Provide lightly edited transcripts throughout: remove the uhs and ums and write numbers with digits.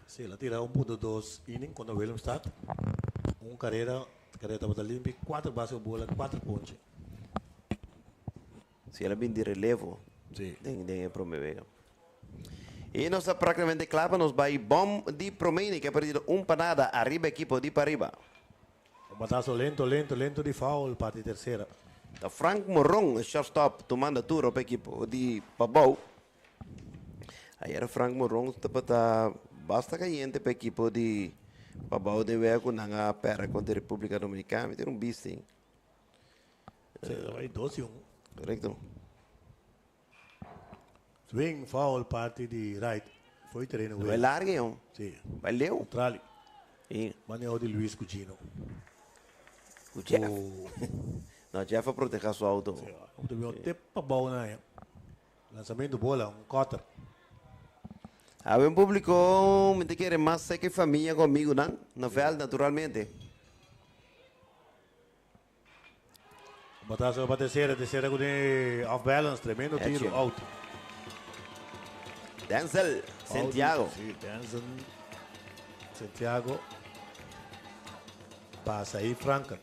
Sí, la tira 1.2 inning quando o Williams staat. Carreira para limpo, 4 bases de bola, 4 pontos. Se ela vem de relevo, Sim. tem promover. E nós praticamente claro, nós vai bom de Promeni, que é perdido panada, arriba equipo de Pariba. Batazo lento de foul para a terceira. Da Frank Morron, shortstop, tomando turno para equipo de Pabau. Aí era Frank Morron, tá basta caiente para equipo de Pabau de ver com a pera contra a República Dominicana, tem bisting. Vai 12-1. Correto. Swing, foul, parte de right. Foi treino. Vai larga, hein? Sim. Valeu. Trali. E Manuel de Luiz Cugino. o Jeff. Não, Jeff vai proteger seu auto. O tempo para bom, né? Lançamento de bola, cutter. A bem público, me quer mais sei que família comigo, não? Na vela, naturalmente. Batazo para a terceira com off balance, tremendo tiro, tio. out. Denzel Santiago. Sim, Denzel Santiago. Passa aí, Franca.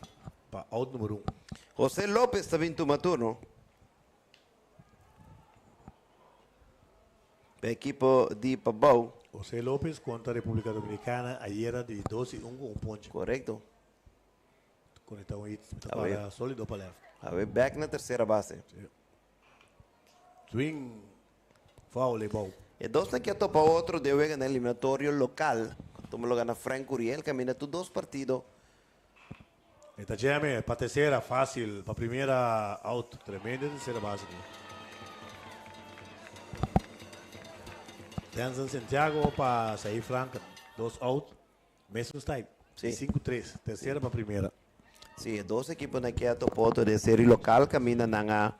Para out número 1. José López também toma turno. Para equipo de Pabau. José López contra a República Dominicana. Ayer era de 12-1 com ponto. Correto. Conectado aí, A ver. para sólido para left. A ver, back na terceira base. Swing, foul e ball. E dois na que topa outro de hoje no eliminatório local. Toma logo na Frank Uriel, camina tu 2 partidos. Esta jame, para terceira, fácil. Para primeira, out. Tremenda terceira base. Denzel Santiago para sair Franca. 2 out. Mesmo style. Sim. 5-3. Terceira para primeira. Sim, dois equipos na que topa outro de série local, camina na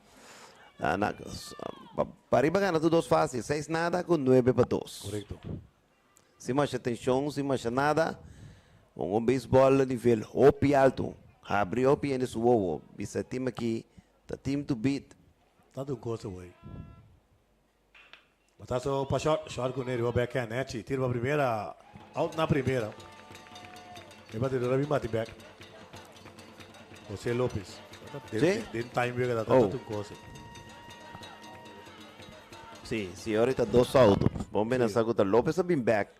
Pariba gana tu 2 fácil, 6 nada com 9 para 2. Correto. Se mais atenção, se mais nada, um beisebol nível OP alto. Abre OP em seu ovo. Bisa time aqui, the team to beat. Tanto um coisa, ué. Batazo para short. Short com ele, o backhand, net. Tiro para primeira. Out na primeira. E batedor bem bate back. José López. Sim. Tem time que dá Oh. tanto coisa. Sim, sim, ahorita 2 autos. Vamos ver na sacuda. Lopes bem back.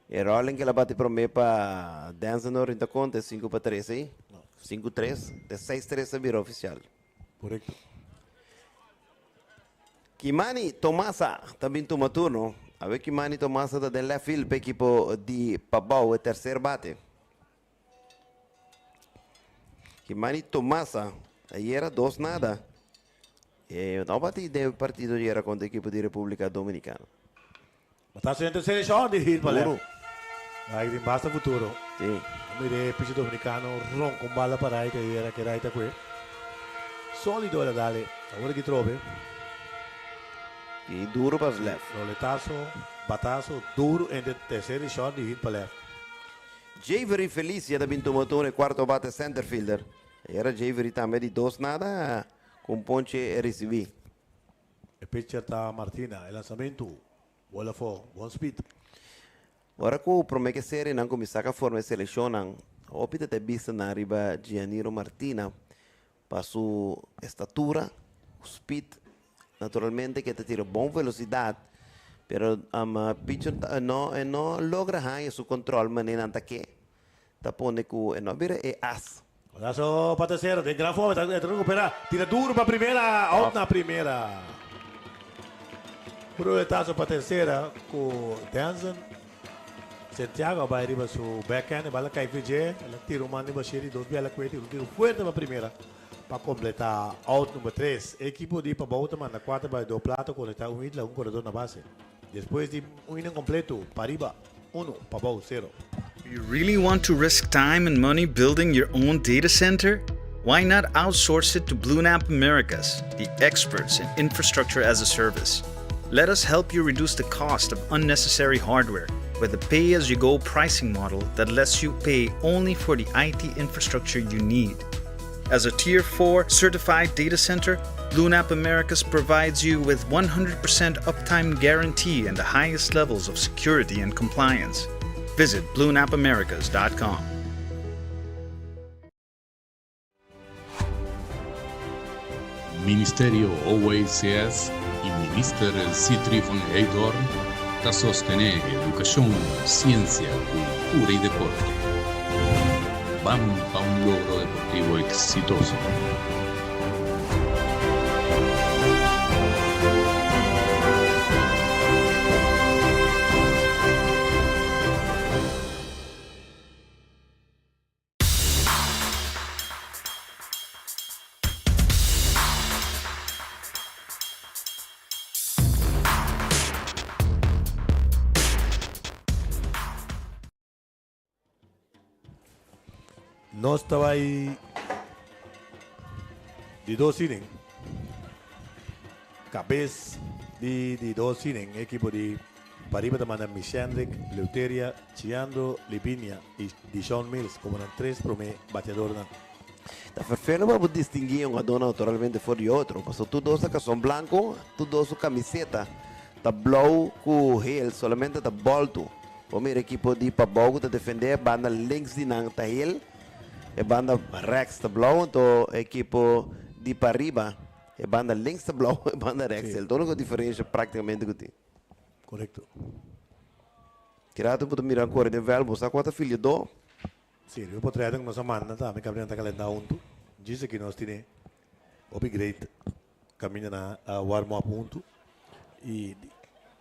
E Rolling que ela bate para mim para Danza no ahorita conta 5 para 3, hein? 5-3, de 6-3 virou oficial. Correto. Kimani Tomasa também toma turno. A ver Kimani Tomasa da de left field para equipo de Pabau, o terceiro bate. Kimani Tomasa, aí era 2 nada. E não bate de partido de era contra a equipe de República Dominicana. Batazo em terceira short de hit para Duro. left. Aí tem basta futuro. Sim. Mire, pitch dominicano, ron com bala para aí, que era que era ita qui. Solido era dale. Agora que trove. E duro para os left. Roletazo, batazo, duro em terceira short de hit para left. Javery Felicia também tomou turno, quarto bate center fielder. Era Javery também de 2 nada, com ponche e recebi. O pitcher tá Martina, o lançamento. Bola for, bom speed. Agora que o promete série não começar a forma selecionam, o pita te vista na riba Gianiro Martina, para sua estatura, o speed, naturalmente que te tira boa velocidade, pero pitcher não logra su control maneira que tá pone que não vira é as. Batazo para terceira, tem gran forma, tá recuperar. Tira duro para primeira, out na primeira. Roletazo para terceira, com Danzen. Santiago vai arriba su backhand, bala cai VJ, ela tira uma nível cheio de 2 bela com ele, tiro forte para primeira. Para completar out número 3, equipe de Pabau também na 4 vai do plato, conectar um hit, um corredor na base. Depois de inning completo, Pariba 1, Pabau 0. You really want to risk time and money building your own data center? Why not outsource it to BlueNap Americas, the experts in infrastructure as a service? Let us help you reduce the cost of unnecessary hardware with a pay-as-you-go pricing model that lets you pay only for the IT infrastructure you need. As a Tier 4 certified data center, BlueNap Americas provides you with 100% uptime guarantee and the highest levels of security and compliance. Visit BlueNapAmericas.com. Ministerio OACS e Minister Citri von Eidor da sostenere educazione, ciência, cultura e deporte. Vamos para un logro deportivo exitoso. No estaba ahí de dos innings. Cabeça de dos innings. Equipo de Pariba de Mana Michandrick, Leuteria, Chiandro, Lipinia y Dishon Mills como eran tres prome bateador. Tá perfeito para distinguir um adorno naturalmente fora de outro. Porque tu dosa que são branco, tu dosa camiseta, tá blue com heel, solamente tá bolto. O meu equipo de Pabogo tá defender banda links de nang tá heel, e banda Rex tá blue, então equipo de Pariba, e banda links tá blue, e banda Rex. Ele toda a diferença praticamente que tem. Correcto. Tirado para mirar a cor de velho, sabe quanto filho do? Sim, eu vou trazer nossa semana, tá? Me caminhando calendário junto. Diz que nós temos upgrade, caminha na warm up junto. E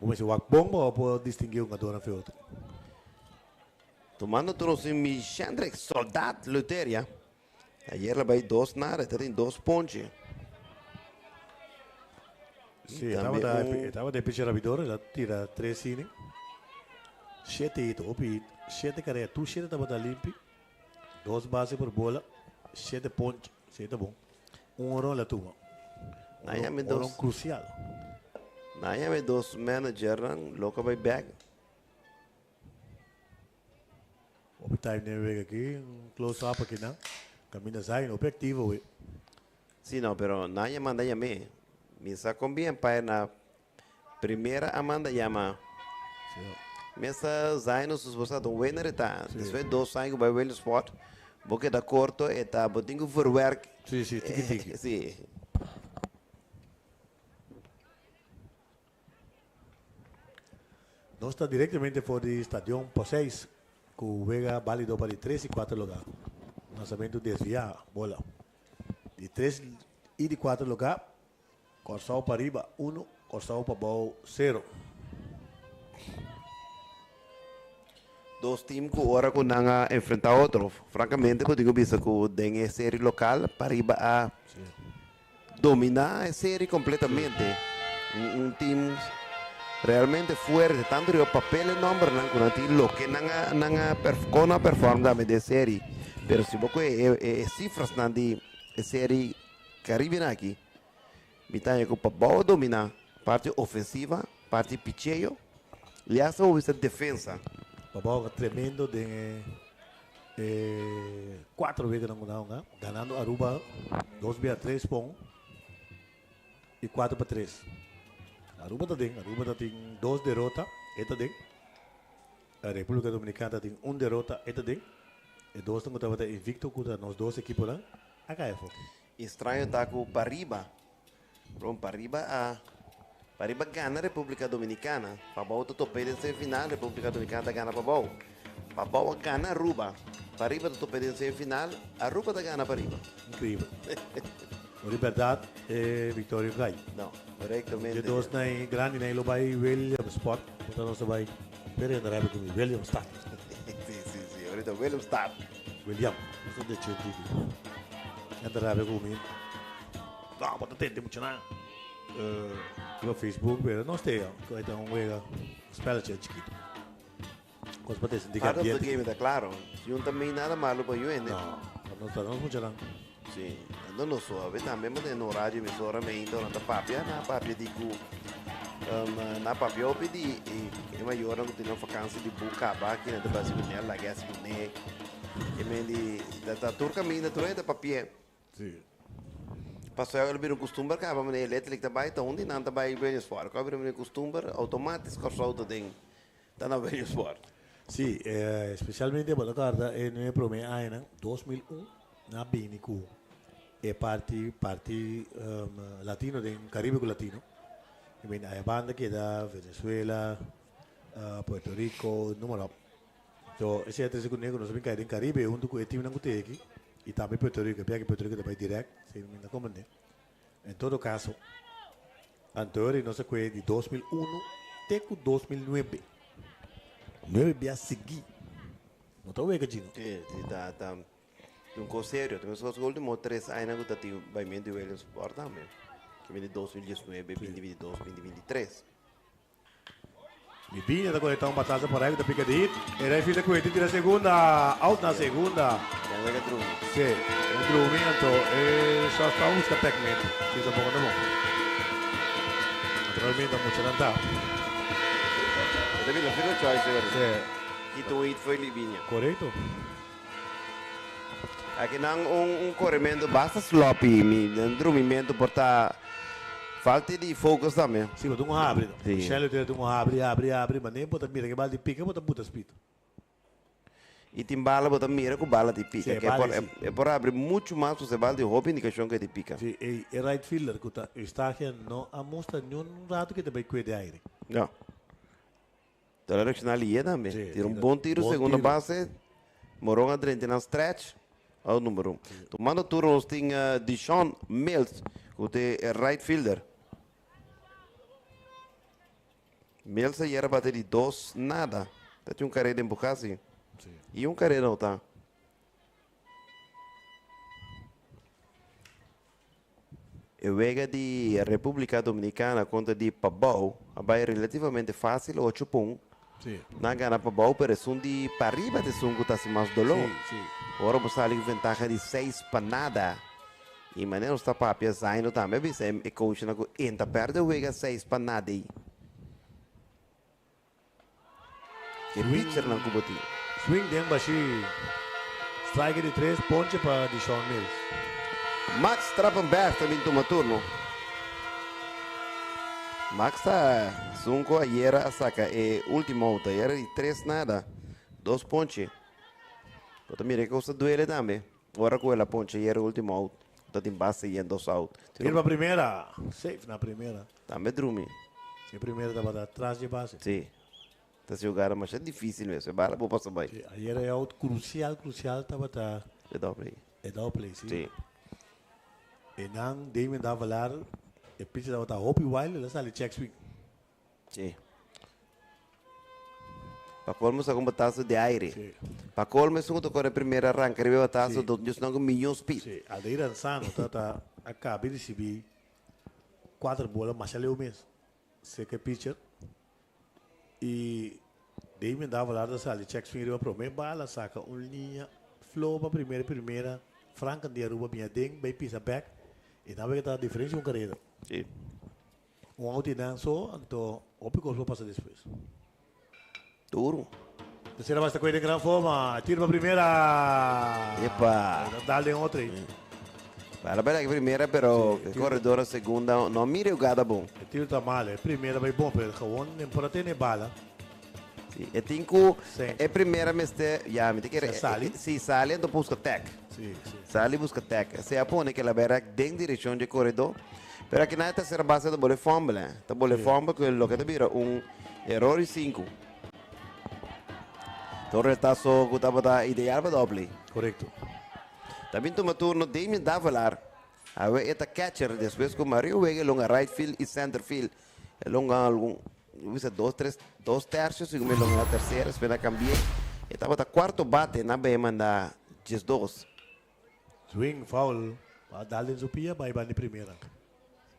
vamos ver se o bom ou pode distinguir uma dona de outra. Tomando todos em Michandrick, soldado, Luteria. Ayer ela vai dois nada, tem dois pontos. Sim, Também estava de pitcher abridor, ela tira 3 innings. 7 hits, 7 carreras, 2 7 estava limpo. 2 bases por bola, 7 pontos, 7 bom. Run la turma. Miami Um dos crucial. Miami dos manager local by back. O time de ver aqui, close up aqui não. Camina sai, objetivo. Sí, no, pero nadie manda llamé. Misa conviene para na primeira amanda llama. Mesa zaino sus esposa don winner eta. Después 2 años vai ver spot. Porque da corto eta botingo for work. Sim, sim, tiki-tiki. Sí. Nós está diretamente fora do estádio por 6, com o Vega válido para 3 e 4 lugar. Lançamento desviar, bola. De 3 e de 4 lugar, Corsal para riba 1, Corsal para baixo 0. Dos times que agora que não enfrentar outro. Francamente, eu digo bisa que tem a série local para ir a dominar a série completamente. Um time realmente fuerte, tanto o papel e nombre não tem lo que não performa da série. Pero se você cifras na de série Caribe aqui, mitad que para boa dominar parte ofensiva, parte picheio, e essa é a defesa. Babao tremendo de 4 vezes não ganhando Aruba 2-3 pontos e 4-3. Aruba tem 2 derrotas, esta tem. A República Dominicana tem 1 derrota, esta tem. E 2 estão invicto com os 2 equipos lá. HF. Estranho tá com Pariba. Pronto, Pariba gana a República Dominicana. Pabau tá topando em final, República Dominicana gana Pabau. Pabau gana Aruba. Pariba tá topando em final, Aruba tá gana Pariba. Incrível. A liberdade é vitória ganha. Não, corretamente. De 2 na grande na Ilobai William Sport. Então nós vai ver a Rápido com William Start. Sim. Ahorita William Start. William, isso de Chile. Entra Rápido comigo. Não, pode ter muito não. No Facebook, pero nós temos. Então, espera chiquito. Coisa para ter Part of the game, tá claro. Se um também nada malo para eu, né? Não, não está muito não. Sim, não só. Também mas no rádio emissora me então na papia digo na papia eu pedi e maior não tem uma vacância de buca aqui na base do nela que assim né. E me di da turca me da turca papia. Sim. Passou agora vir um costume cá, vamos ver elétrico também, então onde não também bem esforço. Agora vir um costume automático, com o tem, tá na bem esforço. Sì, specialmente per la carta e noi prome aina 2001 na Binicu e parti latino del Caribe latino. Quindi hai banda che da Venezuela, Puerto Rico, numero. So, esse é secondo nego nós brincar em Caribe, onde o time não tem aqui e também Puerto Rico, porque Puerto Rico também direto, se não me engano. Em todo caso, anterior não se foi de 2001 até 2009. 9 bia seguir. Não estou vendo aqui. Sim, tá. Um conselho, temos os últimos 3 anos que tem vai me do Williams Sport também. Que vem de 2019, 2022, 2023. Mi Bini da conectar batalha para aí da pica de hit. Era aí filha que tira a segunda, out na segunda. Já é true. Sim, o movimento é só para buscar técnico. Que é um pouco de bom. Naturalmente a mucha nada. Também não fica choice agora. Sim, E tu it foi Libinha. correto. Aqui não corrimento basta sloppy, dormimento por tá falta de focus também. Sim, tu não abre. Sim. Michele tu não abre, mas nem pode mira que bala de pica, pode botar speed. E tem bala, bota mira com bala de pica. Sim, Que bala, é por abrir muito mais você bala de hobby indicação que é de pica. Sim, e right fielder que está aqui não amostra nenhum rato que também cuida de aire. Não. Então era que na linha também. Sim, Tira um tira- bom tiro, bom segunda tiro. base, morou adrente na stretch, é o número 1. Tomando turnos tem Deshaun Mills, que é right fielder. Mills aí era bater de 2, nada. Tem um carreira empujar assim. Sim. E um carreira não tá. Eu vejo de República Dominicana contra de Pabau, é relativamente fácil, 8 pontos. Sim. Na gana Pabau, pero es un de para arriba de sungo tá se mais dolor. Sim. Agora você ali vantagem de 6 para nada. E maneira está papia saindo também, mas é coach na entra perto eu vejo 6 para nada aí. Que pitcher não cuboti. Swing den baixi. Strike de 3, ponte para Deshaun Mills. Max Trappenberg também toma turno. Max tá sungo ayer a saca e último out, ayer de 3 nada. 2 ponche. Pero mira que cosa duele também. Agora com ela ponche ayer último out. Tá em base e em 2 out. Tiro para primeira. Safe na primeira. Também drumi. Se a primeira estava atrás de base. Sim. Tá se jogar, mas é difícil mesmo. É bala, vou passar bem. Ayer é out crucial, estava tá. É dobre aí. É dar o play, sim. Sim. E não, Damien dava lá. E pitch estava tá Hopi Wild, ela sale check swing. Sim. Para colmo, sa com batazo de aire. Sim. Para colmo, se eu corre primeiro arranca, ele batazo do just não com milhão speed. Sim. Aldeir Ansano, tá acabei de receber 4 bolas, mas ele é o mesmo. Sei que é pitcher. E Damien dava lá da sala, check swing, ele vai pro meio, bala, saca linha, flow para primeira, franca de aruba, minha ding, bem pisa back. E na vez que tá a diferença um carreira. Sim. Out e não só, então, o pico só passa depois. Duro. Terceira base está correndo em grande forma, tiro para primeira. Epa. Dá-lhe outra aí. Para bela que primeira, pero Sim, corredor a segunda, não mire o gada bom. O tiro está mal, primeira vai bom, pero gewoon, para ter bala. Sim. E tinco, Sim. é primeira, mas já me tem que... Se sale. Se sale, então busca tech. Sim, sim. Sale busca tech. Se apone que la vera den direção de corredor. Pero aqui na terceira base da bola fumble, tá bola fumble que lo que te vira erro 5. Então está só que estava ideal para doble. Correto. Também toma turno Damien Davalar. A ver esta catcher depois com Mario Vega longa right field e center field. Longa algum, viste 2 terços e longa na terceira, espera cambiar. Estava tá quarto bate na bem mandar 2. Swing, foul. Dá-lhe em Zupia, vai de primeira.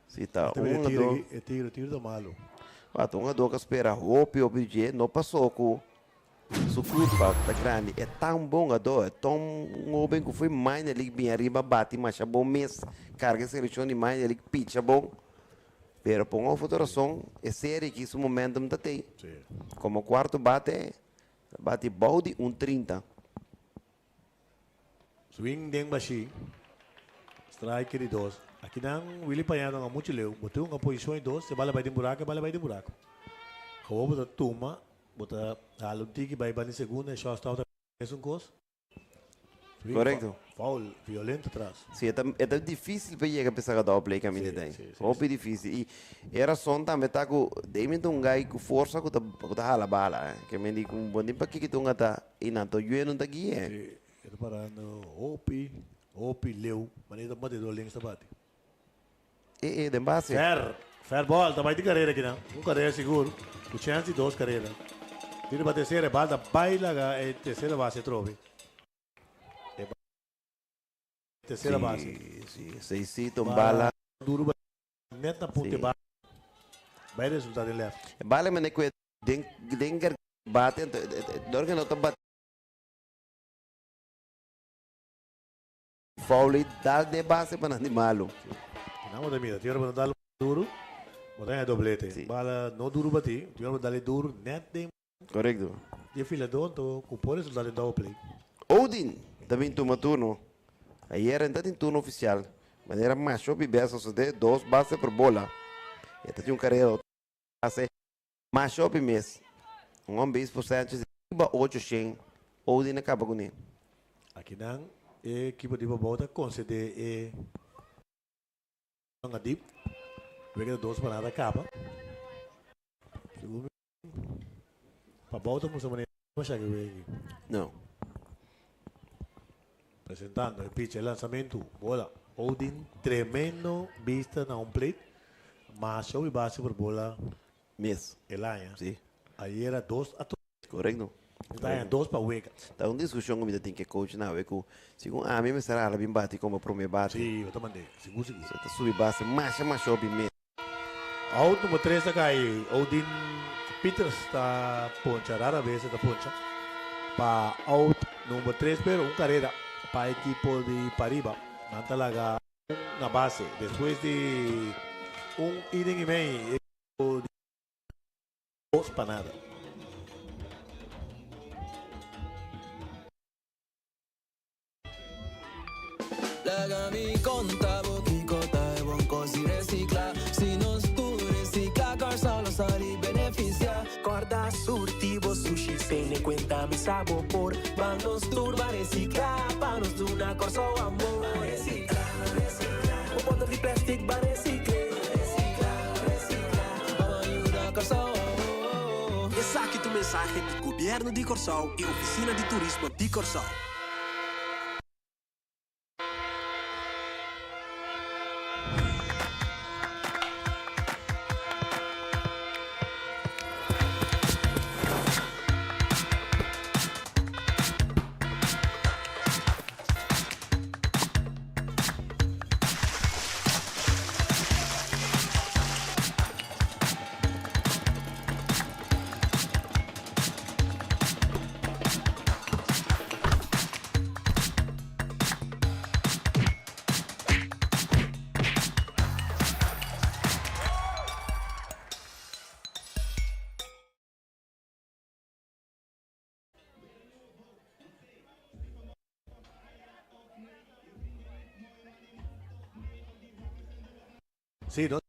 Se tá Também um do tiro do malo. um do que espera hope o budget não passou com su culpa tá grande é tão bom a do é tão bem que foi mais ele bem arriba bate mas é bom mês carga seleção de mais ele pitcha bom pero por uma fotografia é sério que esse momentum tá tem Sim. como quarto bate bom de 1.30 Swing, den baixi. Strike de 2. Aqui não, Willy Panhado não muito leu. Botou uma posição em dois, você vai de buraco, bala vai de buraco. Kau bota tuma, bota alunti vai bani segunda, só está outra vez coisa. Correcto. Foul, violento atrás. Sí, é difícil para chegar a pensar que dá o play caminho tem. Muito difícil. E era só também tá com de um gai com força que tá hala bala, que me diz um bom tempo que tu tá e não tô eu não tá aqui. Ele parando, opi leu, mas ele tá batendo links da bate. De base. Fair ball, tá vai de carreira aqui não. Carreira seguro. O chance de duas carreiras. Tira para terceira, balda baila a terceira base trove. Terceira base. Sim, seisito, bala. Duro, neta ponte bala. Vai resultar de left. Bala, mas é que dengar bate, dor que não tá bate. Foul dá de base para não malo. Não, mas mira, tira para dar duro. Botar doblete. Sim. Bala não duro bati, tira para dar duro, net de. Correcto. E filha do então, com por resultado de double play. Odin, também toma turno. Aí era em turno oficial. Mas era mais show e beça, só de dois bases por bola. E tinha um carreira, base, mais show e mês. Um base por Sánchez, 800. Odin acaba com ele. Aqui não, a equipe de Bobota concede a deep. Vega dois para nada capa. Segundo, para Bobota, não sabemos nem que vem. Não. Presentando el pitch, el lanzamiento, bola. Odin, tremendo vista na plate. Mas show e base por bola. Mês. Elaya. Sim. Aí era 2-2. Correcto. Está em 2 para o Wega. Tá uma discussão que me tem que coach na vez que segundo a mim me será ela bem bate como o primeiro bate. Sim, eu te mandei. Seguro, seguro. Você tá subir base, mais show e mês. Out número 3 está aí. Odin Peters está poncha. Rara vez está poncha. Para out número 3, pero carreira para o equipo de Pariba. Não talaga na base. Depois de inning e meio, equipo de 2 para nada. Laga mi conta, boquicota e bom cosi recicla. Se nós tu recicla, corsa lo sali beneficia. Corda surtivo sushi, sem cuenta mi sabor por. Bandos turba recicla, panos de una corsa o amor. Recicla, recicla. Un bottle de plastic va recicla. Recicla, recicla. Vamos ayudar corsa o. Essa aqui é a mensagem do Governo de Corsol e Oficina de Turismo de Corsol. Sim, nós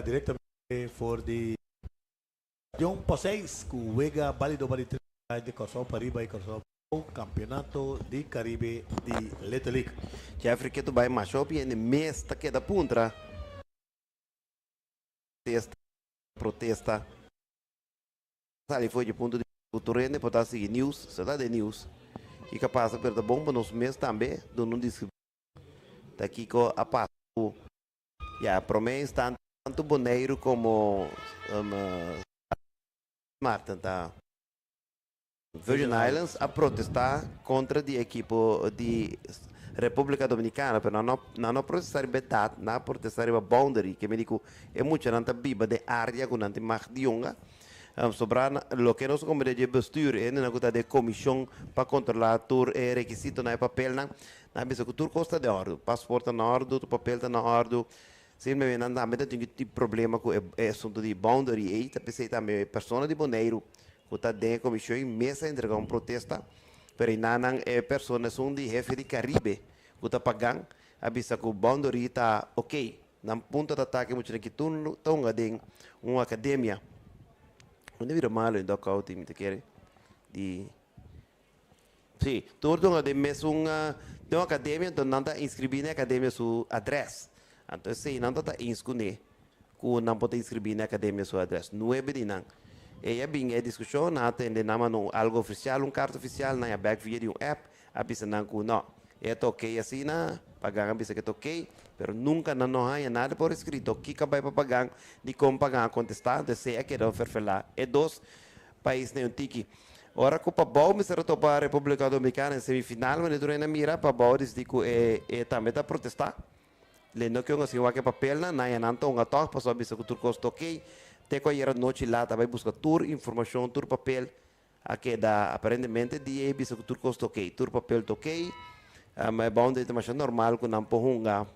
diretamente for de John Passeis, que o Vega válido para de Corsol Pariba e Corsol o Campeonato de Caribe de Little League. Jeffrey que tu vai mais show e mês tá que da puntra. Protesta. Ali foi de ponto de turene para seguir news, será de news. E capaz de perder bomba nos meses também, do não diz daqui com a passo. Já promessa tanto Boneiro como Martin tá Virgin Islands a protestar contra a equipe de República Dominicana, pero não protestar betat, não protestar a boundary, que me digo é muito nanta biba de área com nanta magdionga. Sobre lo que nós como de bestuur na coisa de comissão para controlar tur requisito na papel na bisa que tur costa de ordem, passaporte na ordem, tu papel tá na ordem. Se me não dá medo de problema com é assunto de boundary aí, tá pensei também pessoa de Boneiro, que tá dentro da comissão e mesa entregar protesta, pero não é pessoa são de jefe de Caribe, que tá pagando abisa ku boundary ta okay. Nam punto de ataque muito que tunga ding uma academia. Onde vira malo em doca time te quer de sim, turno de mesmo uma academia então não está inscrever na academia su address. Então se não está inscrever ku não pode inscrever na academia su address. Não é bem não. E é bem a discussão na tende nama no algo oficial, carta oficial na back via de app, abisa não ku não. É ok assim na pagar abisa que ok, pero nunca não há nada por escrito que vai para pagar de como pagar contestar, de se é que não ferfelar. É dois países nem tiki. Ora com o Pabau, me será para a República Dominicana em semifinal, mas durante a mira, Pabau diz que também está protestar. Lendo que assim, o que papel na é não tão atau, passou a bisa que tudo custa ok. Te que era noite lá, também busca tour informação, tour papel, aqui da aparentemente de bisa que tudo custa ok, tour papel ok. Mas bom de mas normal que não pohunga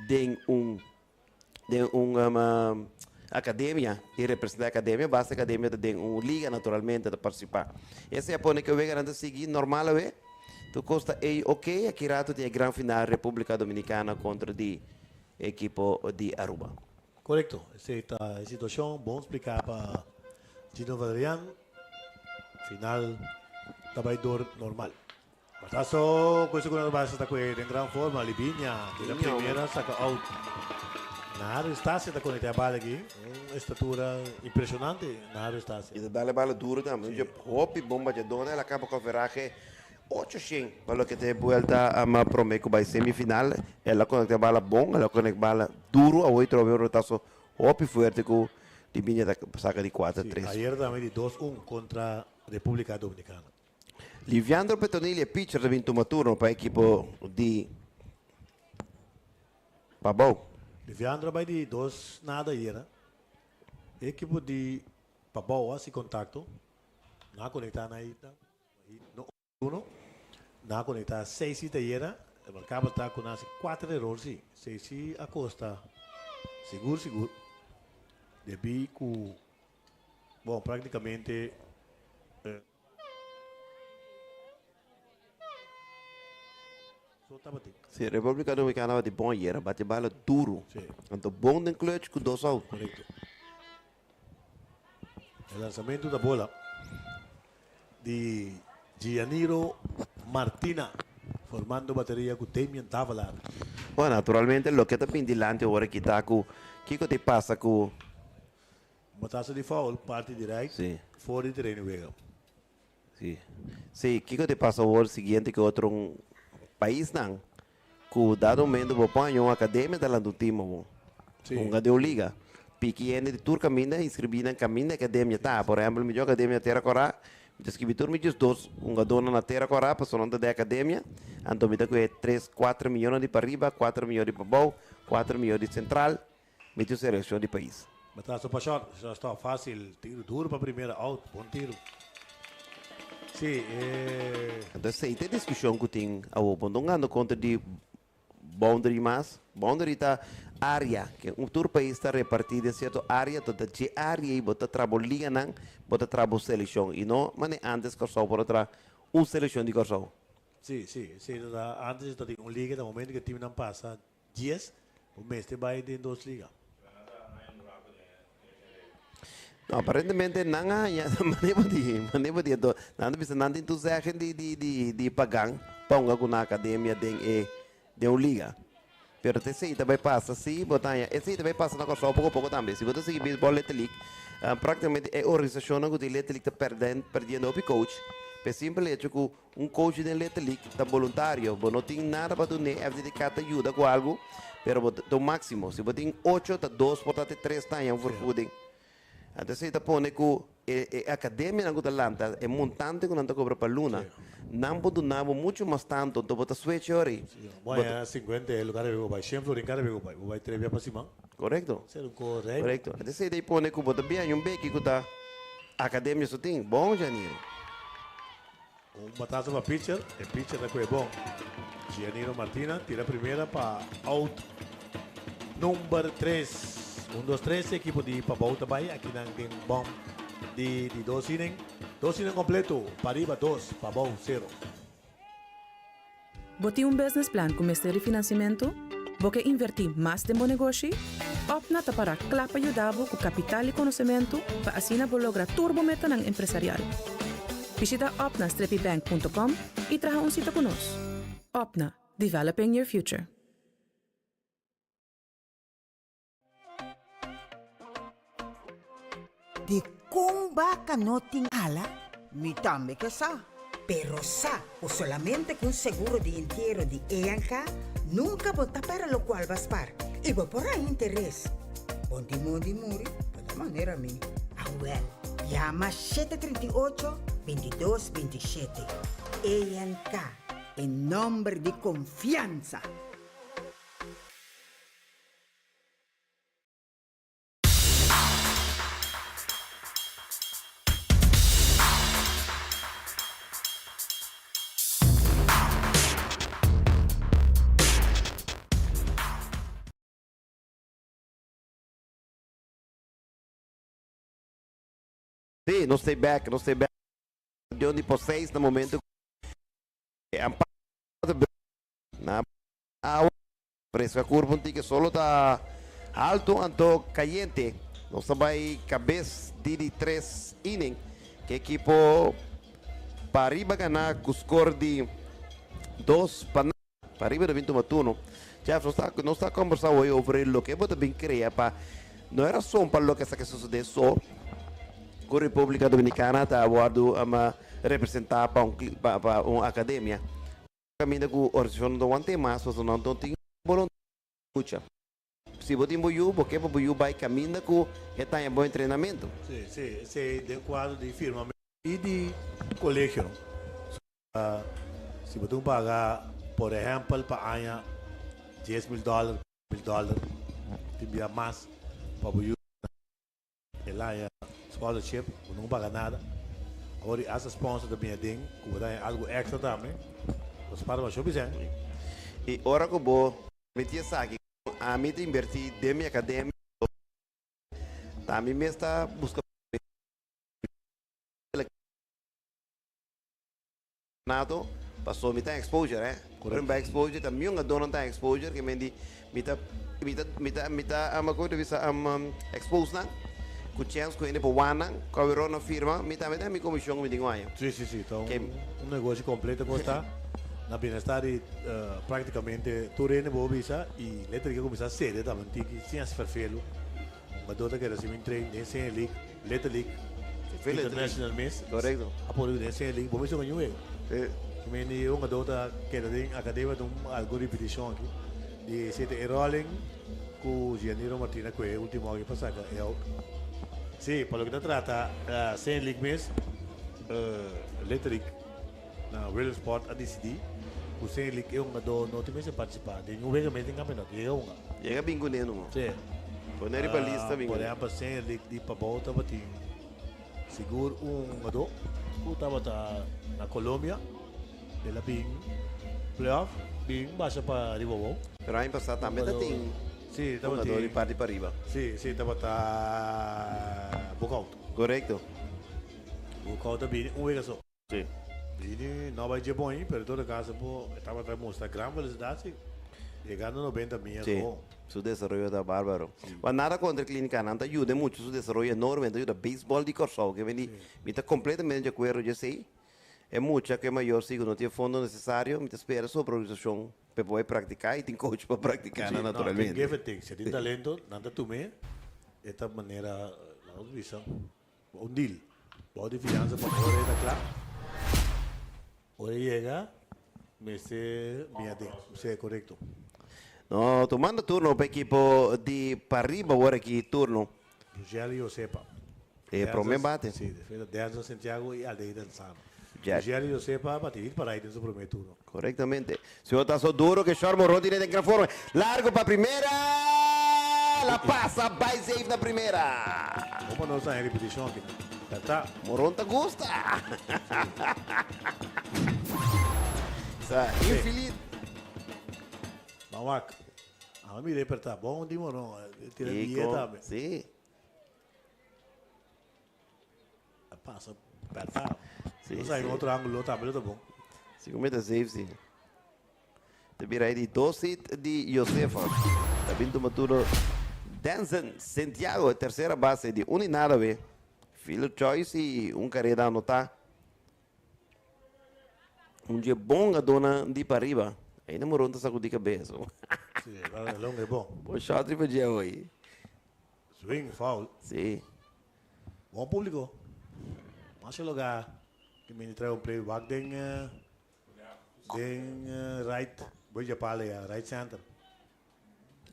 de academia e representar a academia, basta a academia de liga naturalmente de participar. Esse é a que eu vejo seguir normal é tu costa ok aqui rato tem a grande final República Dominicana contra de equipo de Aruba. Correcto. Esta situação, bom explicar para Gino Valerian. Final, trabalhador normal. Mataso, coisa que não vai estar com ele em grande forma, Libinha, que a primeira saca out. Na área está se está com a bala aqui, uma estatura impressionante na área está. E dá a bala duro também, já hop bomba de dona, ela acaba com a verraje 800, para que te vuelta a uma promeco vai semifinal, ela conecta a bala bom, ela conecta a bala duro, a 8 o rotaço hop forte com Libinha da saca de 4-3. Ayer também de 2-1 contra a República Dominicana. Liviandro Petonilli è pitcher ha vinto un turno per l'equipo di Pabau. Liviandro vai de 2-0 ayer. Equipo de Pabau se contacto. Na conectar na ita. No 1. Na conectar 6 ita ayer. El mercado está con 4 errores. 6 Acosta. Seguro. Debi com bom, praticamente Sì, Repubblica Dominicana va di buon ieri, batte balla duro. Sì. Tanto buon nel clutch con 2 out. Correcto. El lanzamiento da bola de Gianiro Martina, formando bateria con Damian Tavalar. Bueno, naturalmente lo che ti pindilante ora che sta con chi ti passa con Batazo di foul, parte direct, Sì. fuori terreno vega. Sì. Sì, chi ti passa ora seguinte che altro un país não, que dado momento vou pôr uma academia da do time, uma de liga, pequena de tur caminha inscrever na caminha academia tá, por exemplo, melhor academia terra corá, inscrever tur me diz dois, uma dona na terra corá, passou na da academia, então me dá que 3-4 milhões de para riba, 4 milhões de para baixo, 4 milhões de central, me diz seleção de país. Batazo para shot, já está fácil, tiro duro para primeira, out, bom tiro. Sim, Então, essa é a discussão que tem a Open. Não ando conta de boundary mas boundary está área, que um todo país está repartido em certa área, toda de área e bota trabalho liga não, bota trabalho seleção. E não, mas antes que só por outra, seleção de corção. sim, antes está em uma liga, no momento que o time não passa 10, o mês te vai em 2 ligas. No, aparentemente não há, maneira de nada bisa nanti tu zeggen di pagang ponga com na academia de uma liga. Pero te sei também passa sim, botanya, esse também passa na coisa pouco também. Se você seguir beisebol Letelic, praticamente é organização que o Letelic está perdendo o coach. Per simples hecho que coach de Letelic está voluntário, não tem nada para tu nem é dedicado ajuda com algo, pero o máximo, se você tem 8, tá 2, portanto 3 tá em overfooding. Então, se você põe que a academia na Atlanta é montante quando cobra para Luna. Não pode dar muito mais tanto, então você switch ori. Vai 50 lugar de vai, sempre em cara vai 3 para cima. Correto? Correto. Correto. Então, se você põe que você bem um beque que tá academia só tem, bom Janiro. Batazo para pitcher, o pitcher da é bom. Gianiro Martina tira a primeira para out. Número 3. 1, 2, 3, equipo de Pabau também, aqui na tem bom de 2 innings. 2 innings completo, Pariba 2, Pabau 0. Boti un business plan com Ministério Financiamento? Você investir mais de bom negócio? Opna para clapa ajudar com capital e conhecimento para assim lograr turbometa ng empresarial. Visita opna-bank.com e traga um sita conosco. Opna, developing your future. De kung baka noting ala, mi tambe ka sa. Pero sa, o solamente con seguro de entierro de EANCA, nunca vota para lo cual vas par. Y va por ahí interés. Ponti modi muri, de la manera mi. Ah, well, llama 738-2227. EANCA, en nombre de confianza. Sí, no stay back. De onde por 6 no momento. Na preço a curva um que solo tá alto, anto caliente. Nós vai cabeça de 3 inning. Que equipo para arriba ganhar com score de 2 para arriba de 21 turno. Já não está conversando hoje sobre o que você bem cria para não era só para o que está sucedendo só. A República Dominicana está aguardando a representar para uma academia. Caminho com a organização do Ante mais, mas não tem voluntário. Se você tem boiú, porque boiú vai caminhar com um bom treinamento. Sim, de quadro de firma e de colégio. Se você pagar, por exemplo, para ganhar $10,000, tem mais para boiú. Lá é scholarship, não paga nada. Agora, essa sponsor também é ding, como dá algo extra também. Os para o show E ora que eu vou meter aqui, a mim invertir de minha academia, também me está buscando nada, passou me tem exposure, Correndo bem exposure, também um dono tem exposure que me tá uma coisa visa expose na. Com chance com ele para o ano, com a Verona firma, me também tem minha comissão me digo aí. Sim, então um negócio completo está na bem-estar praticamente tudo é boa visa e letra que começar a ser também tem que sem as perfeilo, uma dota que recebe treino nesse league, letra league, international mês, correto. Após nesse league, vamos ver o que é. Que uma dota que tem academia de algo repetição aqui, de sete rolling com Gianiro Martina que é o último que passado é sí, por lo que se trata, Saint League Miss, Letric, na Real Sport a decidir, o Saint League é uma do não tem mais participar, de um vez mesmo tem campeonato, Chega bingo neno. Sim. Põe ele para lista bingo. Por exemplo, Saint League de Pabau estava tem seguro do, o estava na Colômbia, ela bem playoff, bem baixa para Ribabau. Pero aí passar também tem. Sim, estava tem. De parte para arriba. Sim, estava Bocauto. Correto. Bocauto bem vez só. Sim. E não vai ser bom aí, pero todo caso, estava a mostrar grande velocidade, chegando 90 milhas. Sim, su desarrollo está bárbaro. Mas nada contra a clínica, não ajuda muito, su desarrollo enorme, ajuda beisebol de Corsol, que me está completamente de acordo, eu sei. É muito que é maior, se não tem fundo necessário, me espera sua organização para poder praticar e tem coach para praticar naturalmente. Tem que ter, se tem talento, nada tume, esta maneira, não visão, um deal, pode fiança para poder ir claro. Ora chega, me se é correto. No, tomando turno para equipo de para arriba agora aqui turno. Rogério Josepa. Para o meu bate. Sim, defesa Deanza Santiago e Aldeia Sano. Já. Rogério Josepa bater para aí no primeiro turno. Correctamente. Se o está só duro que Chor Morron tiene de gran forma. Largo para primeira. La passa, vai safe na primeira. Como não está em repetição aqui? Tá. Morron te gusta. Infinito. Mawak. A mim apertar bom de Morron. Tira dieta. Sim. Passa, apertar. Sim, Não sai em outro ângulo, tá bom. Se comenta safe, sim. Te mira aí de 12 de Josefa. Tá vindo maturo Danzen Santiago, terceira base de Uninada, ve. Filler Choice e carreira a anotar. Dia bom a dona de para arriba. Aí namorou tá sacudir cabeça. Sì, guarda, Long è buono. Bom shot de dia hoje. Swing, foul. Sim. Buon pubblico. Masih lugar. Que me trae un play back den right. Voy a pale ya, right center.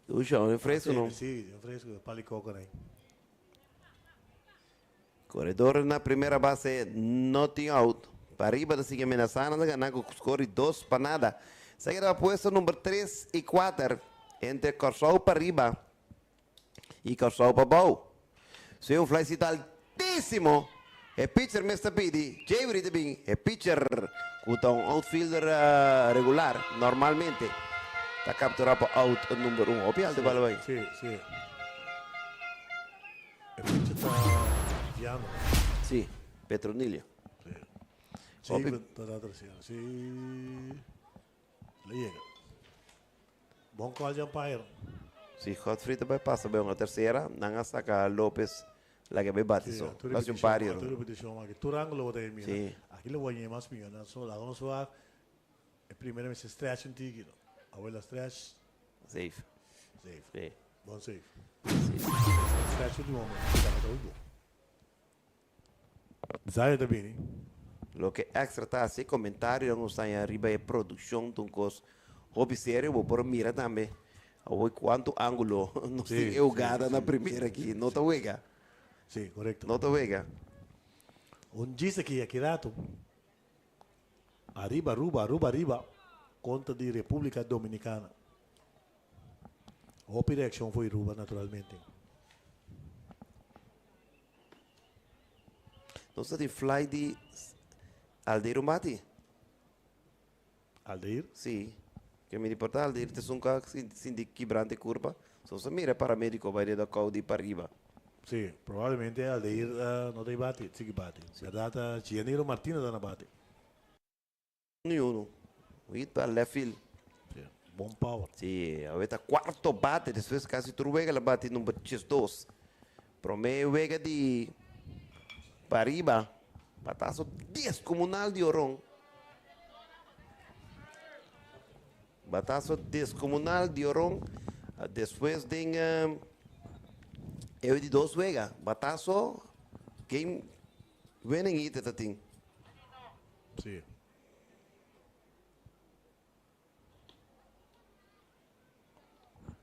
O chão é fresco, não? Sì, fresco, pali coco aí. Corredor na primeira base, nothing out. Para arriba da sigue amenazando, ganando com score 2 para nada. Seguirá a puesto número 3 e 4. Entre Corsol para arriba e Corsol para baixo. Se um flycito altíssimo. É pitcher, Mr. Pidi. Javery também. É pitcher. Com um outfielder regular, normalmente. Está capturado para out número 1. Opia alto bala vai. Sì, sì. E poi c'è piano. Sim, Petronilha. Sì, Opi. dall'altra sera. Sì. Le llega. Buon call di umpire. Sim, Godfrey também passa bem uma terceira. Não saca Lopes. Lá que vai bater Sì, só. tu Mas um ripetizione, pari. tu ripetizione, ma che tu rango lo dai mia. Sì. Aquí lo voy a más mío, no solo la vamos a el primero me se stretch un tiki. Abuela stretch, Safe. safe. Sim. Bon safe. Stretch di uomo, dá tudo. Zai da bene. Lo que extra tá assim, comentário não sai arriba é produção de um cos. Hobby sério, vou por mira também. Oi, quanto ângulo. Não Sim, sei, eu sim, gada na sim, primeira aqui. Nota wega. Sì, corretto. Nota wega. Un gisa che ha tirato. Arriba, arriba. Conta di Repubblica Dominicana. Opi reaction foi ruba naturalmente. Não sei de fly de Aldeiro Mati. Aldeir? Sim. Que me importa Aldeiro te sunca sin de quebrante curva. Só se mira para médico vai de da caudi para arriba. Sì, probabilmente Aldeir non dei batti, sì che batti. Verdad, Gianiro Martino da una batti. Nenhum. Wait para left field. Sì, buon power. Sim, ahorita quarto bate, depois quase tu vega la bate número 2. Promedio vega de Pariba, batazo 10 comunal de Orón. Batazo 10 comunal de Orón, depois tem eu de 2 vega, batazo game winning hit tating. Sì.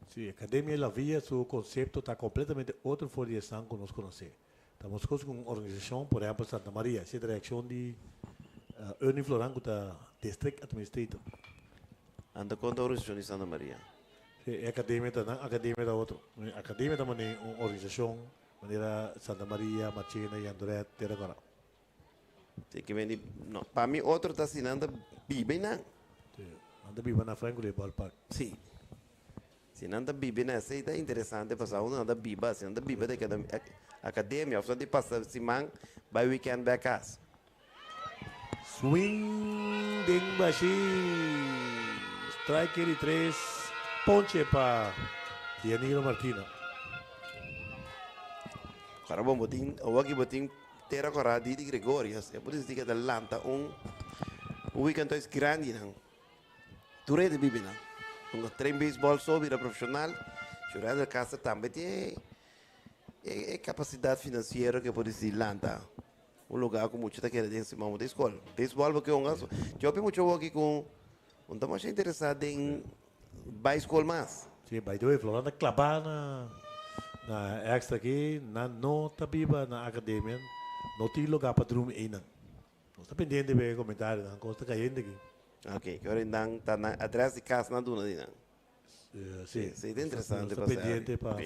Sì, Accademia La Via, su concepto está completamente outro fora de ação que nós conhecemos. Estamos com uma organização, por exemplo, Santa Maria, essa direção de Ernie Florango, da District Administrator. Anda com a organização de Santa Maria. Sì, Accademia da outro. Accademia da uma organização, maneira Santa Maria, Machina e Andoret, terra agora. Tem que vender, não, para mim outro está assinando bibe não. Sì, anda viva na Franco de Ballpark. Sim. Se não anda bibe não, isso é interessante, passar um anda biba, se anda biba da academia, só de passar simang, by weekend back as. Swing ding bashi. Strike de 3. Ponche para Gianilo Martino. Agora vamos botar terra corada de Gregorias, é por isso que Atlanta weekend é grande não. Tu rede bibe não. Trein baseball só vira profissional, jogando casa também tem capacidade financeira que pode ser Atlanta. Lugar com muita querida em cima da escola. Baseball porque eu tenho muito aqui com estamos mais interessado em baseball mais. Sim, by the way, Floranda clavar na extra aqui, na nota viva na academia, não tem lugar para dormir ainda. Não está pendente de comentário, não consta caindo aqui. Ok, que agora ainda está na atrás de casa na duna dina. Sim, Sim, é interessante está pendente para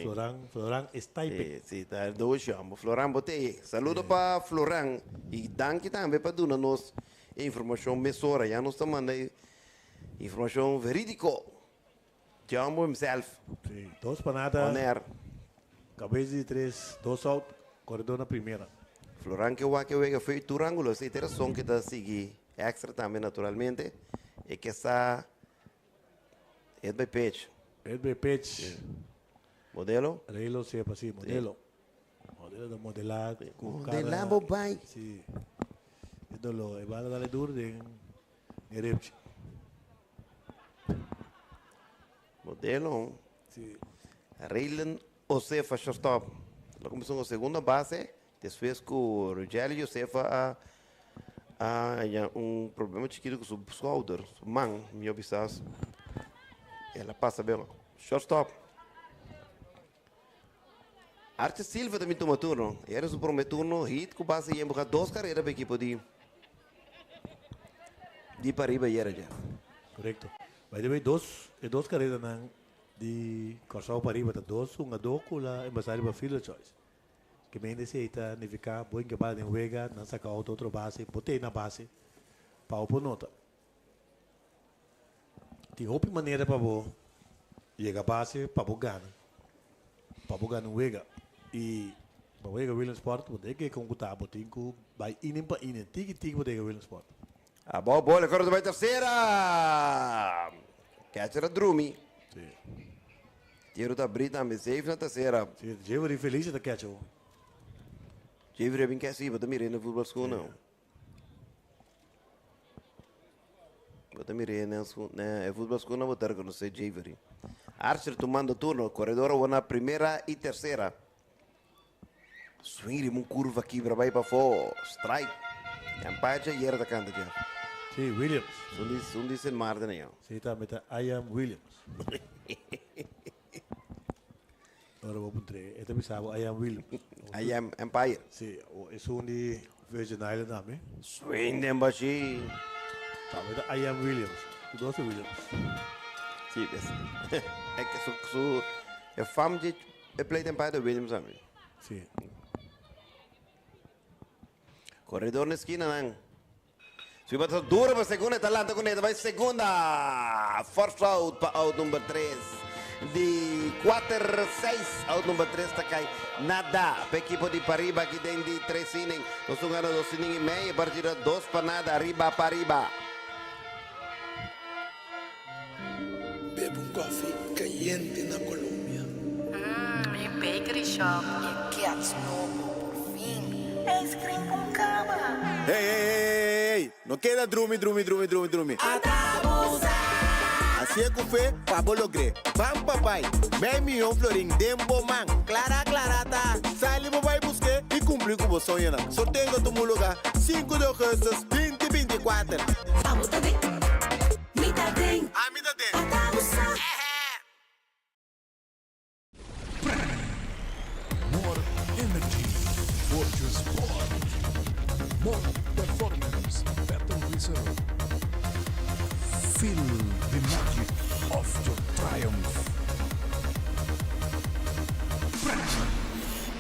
Floran Staipe. Sim, está dois chamos. Floran botei. Saludo para Floran e danke também para duna nos informação mesora, já nos está mandando informação verídico. Chamo himself. Sim, 2 para nada. On air. Cabeça de 3, 2 out, corredor na primeira. Floran que o foi Turangulo, essa interação que está seguindo extra também naturalmente, e que está Head by pitch. Edwin Pitch. Modelo. Relo sepa, sí, modelo. Modelo de modelar. Modelar, bobai. Sí. Ito lo, iba na dali dur din ni Ripch. Modelo. Sí. Raylan Josefa shortstop. Ela começou na segunda base. Desfez com o Rogério Josefa problema chiquito com o shoulder. Man, me obstas. Ela passa bem. Shortstop. Arte Silva também toma turno. Era o primeiro turno. Hit com base e embarcar 2 carreiras para a equipe de Pariba e era já. Correcto. By the way, dos carreras nang di Corsao Pariba ta dos, un adoko la embasari ba field choice. Que me dice ita nifica buen que para de Vega, na saca outro base, botei na base pa opo nota. Ti hopi maneira pa bo llega base pa bo gana. Pa bo gana Vega. E pa Vega Williams Sport, botei que concutar, botei ku by inin pa inin, tiki botei Williams Sport. A bola, agora vai terceira. Catcher a Drumi. Sì. Tiro da Brita, me safe na terceira. Sì, Jeveri felice da catch. Jeveri bem que assim, bota mirei no futebol school não. Bota mirei na futebol school não botar quando sei Jeveri. Archer tomando turno, corredor na primeira e terceira. Swing uma curva aqui para vai para fora, strike. Empacha e era da canta já. Sì, Williams. Sun dice Martin aí. Sì, sta metà I am Williams. Ora vou puntre. Ito bisabo I am Williams. I am Empire. Sì, e su di Virgin Island nami. Swing dem bashi. Sta metà I am Williams. Tu dosi Williams. Sì, è che su è fam di e play Empire da Williams ami. Sì. Corredor na esquina, não. Se vai dura para segunda, talanta com ele, vai segunda. Force out para out número 3. De 4-6, out número 3 está cai. Nada. Para a equipe de Pariba, que tem de 3 innings. Nós estamos ganhando 2 innings e meio, partida 2 para nada, arriba Pariba. Bebo um coffee caliente na Colômbia. Mi bakery shop. E Cats novo, por fim. É cream com cama. Hey, não queda drumi. Assim é que foi, Pablo logré. Bam papai, meio milhão florim, dembo man. Clara, tá. Sali papai busquei e cumpri com o sonho. Só tenho todo lugar, 5 de agosto, 2024. Vamos também. Me dá bem. Ah, me dá bem. More energy for your sport. More performance, better result. Feel the magic of your triumph.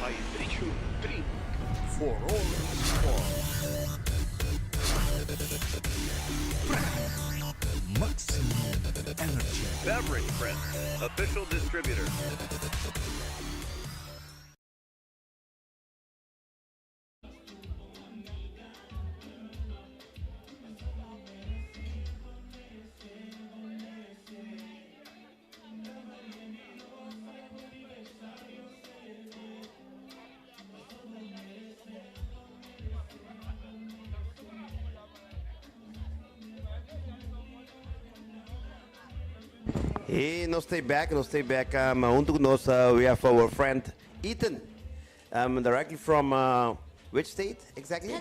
I drink for all sport. Maximum energy. Beverage Prince, official distributor. Hey, no stay back. Junto conosco, we have our friend Ethan, directly from which state exactly?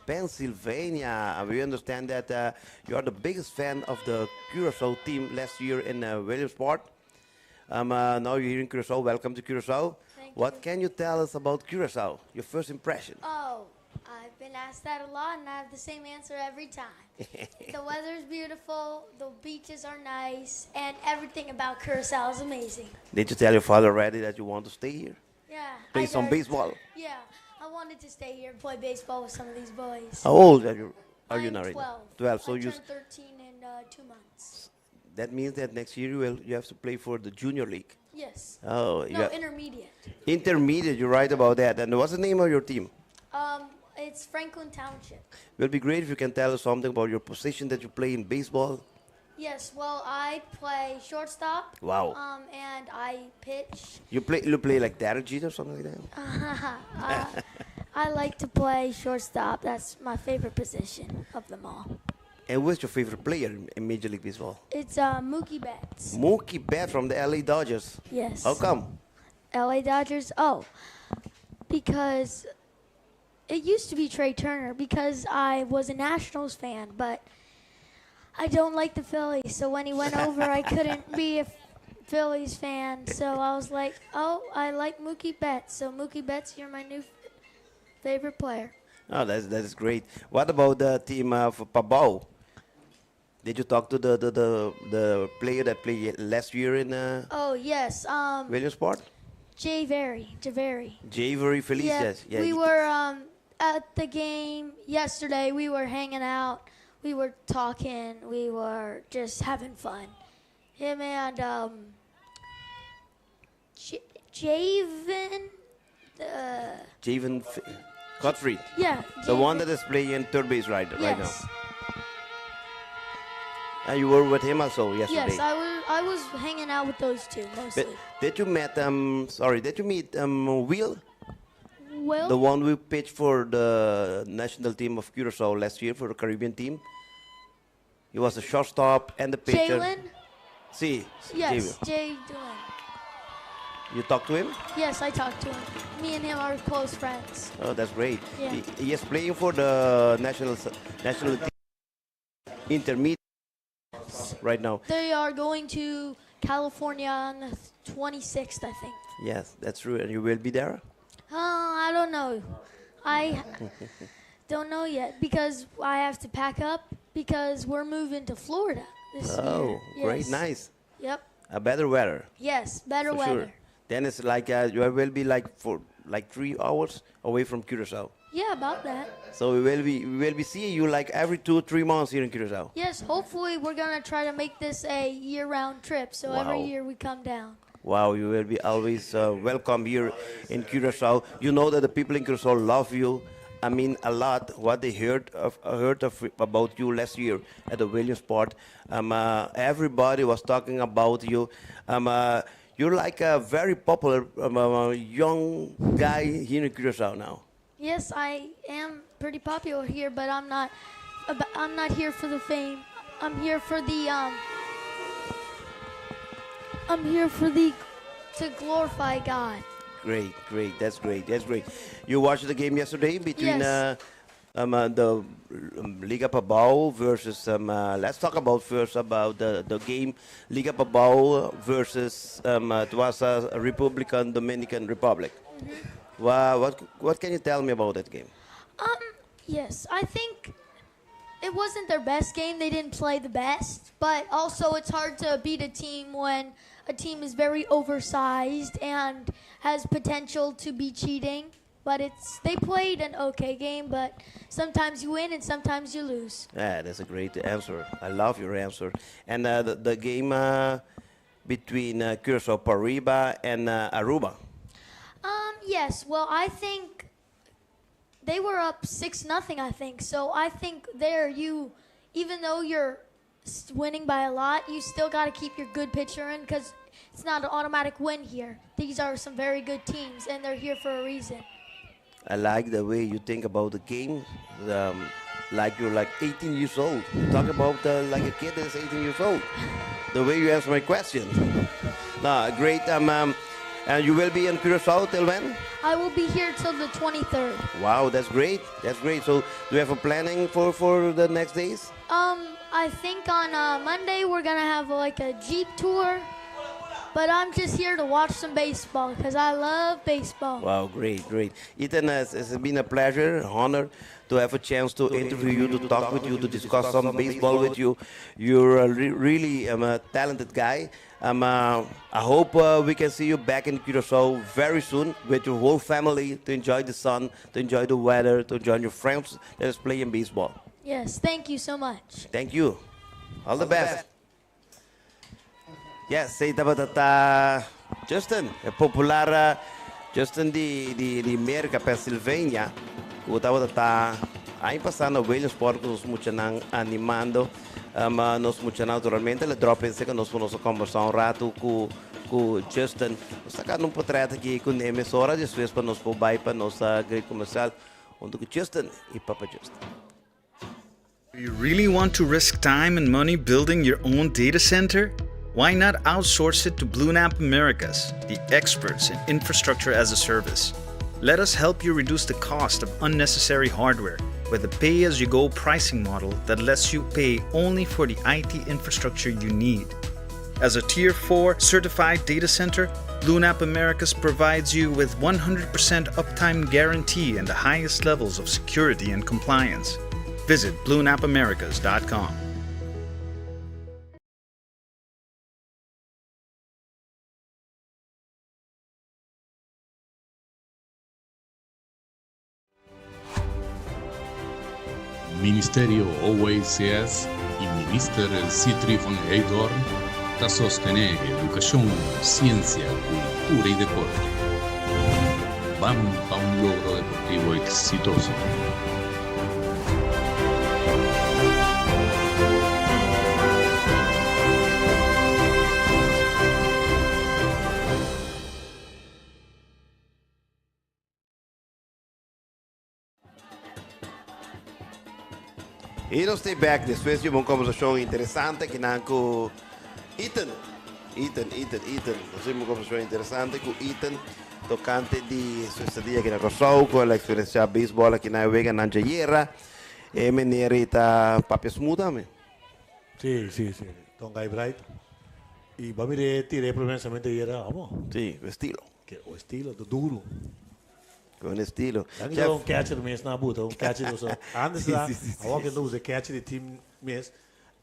Pennsylvania. We understand that you are the biggest fan of the Curacao team last year in Williamsport. Now you're here in Curacao. Welcome to Curacao. What can you tell us about Curacao? Your first impression? Oh, I've been asked that a lot, and I have the same answer every time. The weather's beautiful, the beaches are nice, and everything about Curacao is amazing. Did you tell your father already that you want to stay here? Yeah. Play some baseball? Yeah, I wanted to stay here and play baseball with some of these boys. How old are you? I'm now? 12. 12. So I you. turned 13 in 2 months. That means that next year you have to play for the junior league. Yes. Oh, No, intermediate. Intermediate. You're right about that. And what's the name of your team? It's Franklin Township. It will be great if you can tell us something about your position that you play in baseball. Yes, well, I play shortstop. Wow. And I pitch. You play like Derek Jeter or something like that? I like to play shortstop. That's my favorite position of them all. And who's your favorite player in Major League Baseball? It's Mookie Betts. Mookie Betts from the LA Dodgers. Yes. How come? LA Dodgers? Oh, because it used to be Trey Turner because I was a Nationals fan, but I don't like the Phillies. So when he went over, I couldn't be a Phillies fan. So I was like, oh, I like Mookie Betts. So Mookie Betts, you're my new favorite player. Oh, that is great. What about the team of Pabao? Did you talk to the player that played last year in Oh, yes. Williamsport? Javery. Javery Felicias. Yeah, we were at the game yesterday. We were hanging out. We were talking. We were just having fun. Him and Javen. Javen Gottfried. Yeah. The Javen. one that is playing third base right now. Yes. And you were with him also yesterday. Yes, I was hanging out with those two mostly. Did you meet Will? Will? The one we pitched for the national team of Curacao last year for the Caribbean team. He was the shortstop and the pitcher. Jalen? See. Yes, Jay Dillon. You talked to him? Yes, I talked to him. Me and him are close friends. Oh, that's great. Yeah. He is playing for the national team intermediate right now. They are going to California on the 26th, I think. Yes, that's true. And you will be there? I don't know. I don't know yet because I have to pack up because we're moving to Florida this year. Oh, great. Yes. Nice. Yep. A better weather. Yes, better For weather. sure. Then it's like you will be like for like 3 hours away from Curacao. Yeah, about that. So we will be seeing you like every 2-3 months here in Curacao. Yes, hopefully we're going to try to make this a year-round trip. So every Wow. year we come down. Wow, you will be always welcome here in Curacao. You know that the people in Curacao love you. I mean a lot. What they heard about you last year at the Williamsport. Everybody was talking about you. You're like a very popular young guy here in Curacao now. Yes, I am pretty popular here, but I'm not here for the fame. I'm here for to glorify God. Great. That's great. You watched the game yesterday between Yes. the Liga Pabao versus. Let's talk about first about the game Liga Pabao versus it was Republican Dominican Republic. What can you tell me about that game? Yes, I think it wasn't their best game. They didn't play the best, but also it's hard to beat a team when a team is very oversized and has potential to be cheating. But they played an okay game, but sometimes you win and sometimes you lose. Yeah, that's a great answer. I love your answer. And the game between Curacao Pariba and Aruba. Yes, well, I think they were up 6-0, I think. So I think even though you're winning by a lot, you still got to keep your good pitcher in because it's not an automatic win here. These are some very good teams, and they're here for a reason. I like the way you think about the game. Like you're like 18 years old. You talk about like a kid that's 18 years old. The way you answer my question. No, great. And you will be in Curacao till when? I will be here till the 23rd. Wow, that's great. So do you have a planning for the next days? I think on Monday we're going to have like a Jeep tour. But I'm just here to watch some baseball because I love baseball. Wow, great. Ethan, it's been a pleasure, honor to have a chance to interview you, to talk with you, to discuss some baseball with you. You're really a talented guy. I hope we can see you back in Curacao very soon with your whole family to enjoy the sun, to enjoy the weather, to join your friends that is playing baseball. Yes, thank you so much. Thank you. All the best. Yes, say dapat Justin, popular Justin di America, Pennsylvania. Kung dapat Aí passando velhos porcos nos muchanan animando, nos muchanan naturalmente le drop que nós vamos conversar um rato com Justin, sacar um portrait aqui com a emissora, depois para nós vai para nossa grade comercial, onde com Justin e Papa Justin. Do you really want to risk time and money building your own data center? Why not outsource it to BlueNap Americas, the experts in infrastructure as a service? Let us help you reduce the cost of unnecessary hardware with a pay-as-you-go pricing model that lets you pay only for the IT infrastructure you need. As a Tier 4 certified data center, BlueNap Americas provides you with 100% uptime guarantee and the highest levels of security and compliance. Visit BlueNapAmericas.com. Ministerio OACS e Minister Citri von Eidorn da sostenere educazione, ciência, cultura e deporte. Vamos para un logro deportivo exitoso. E nós estamos back depois de uma conversação interessante que não com Ethan. Nós temos uma conversação interessante com Ethan, tocante de sua estadia aqui na Rossau, com a experiência de beisebol aqui na Vega, na Jayera. E menina está papel muda, me? Sim. Então, Guy Bright. E vamos tirar provavelmente era, vamos? Sim, o estilo. O estilo, do duro. Com estilo. Então, um catcher mesmo na buta, um catcher do antes da, a hora que usa catcher de time mesmo,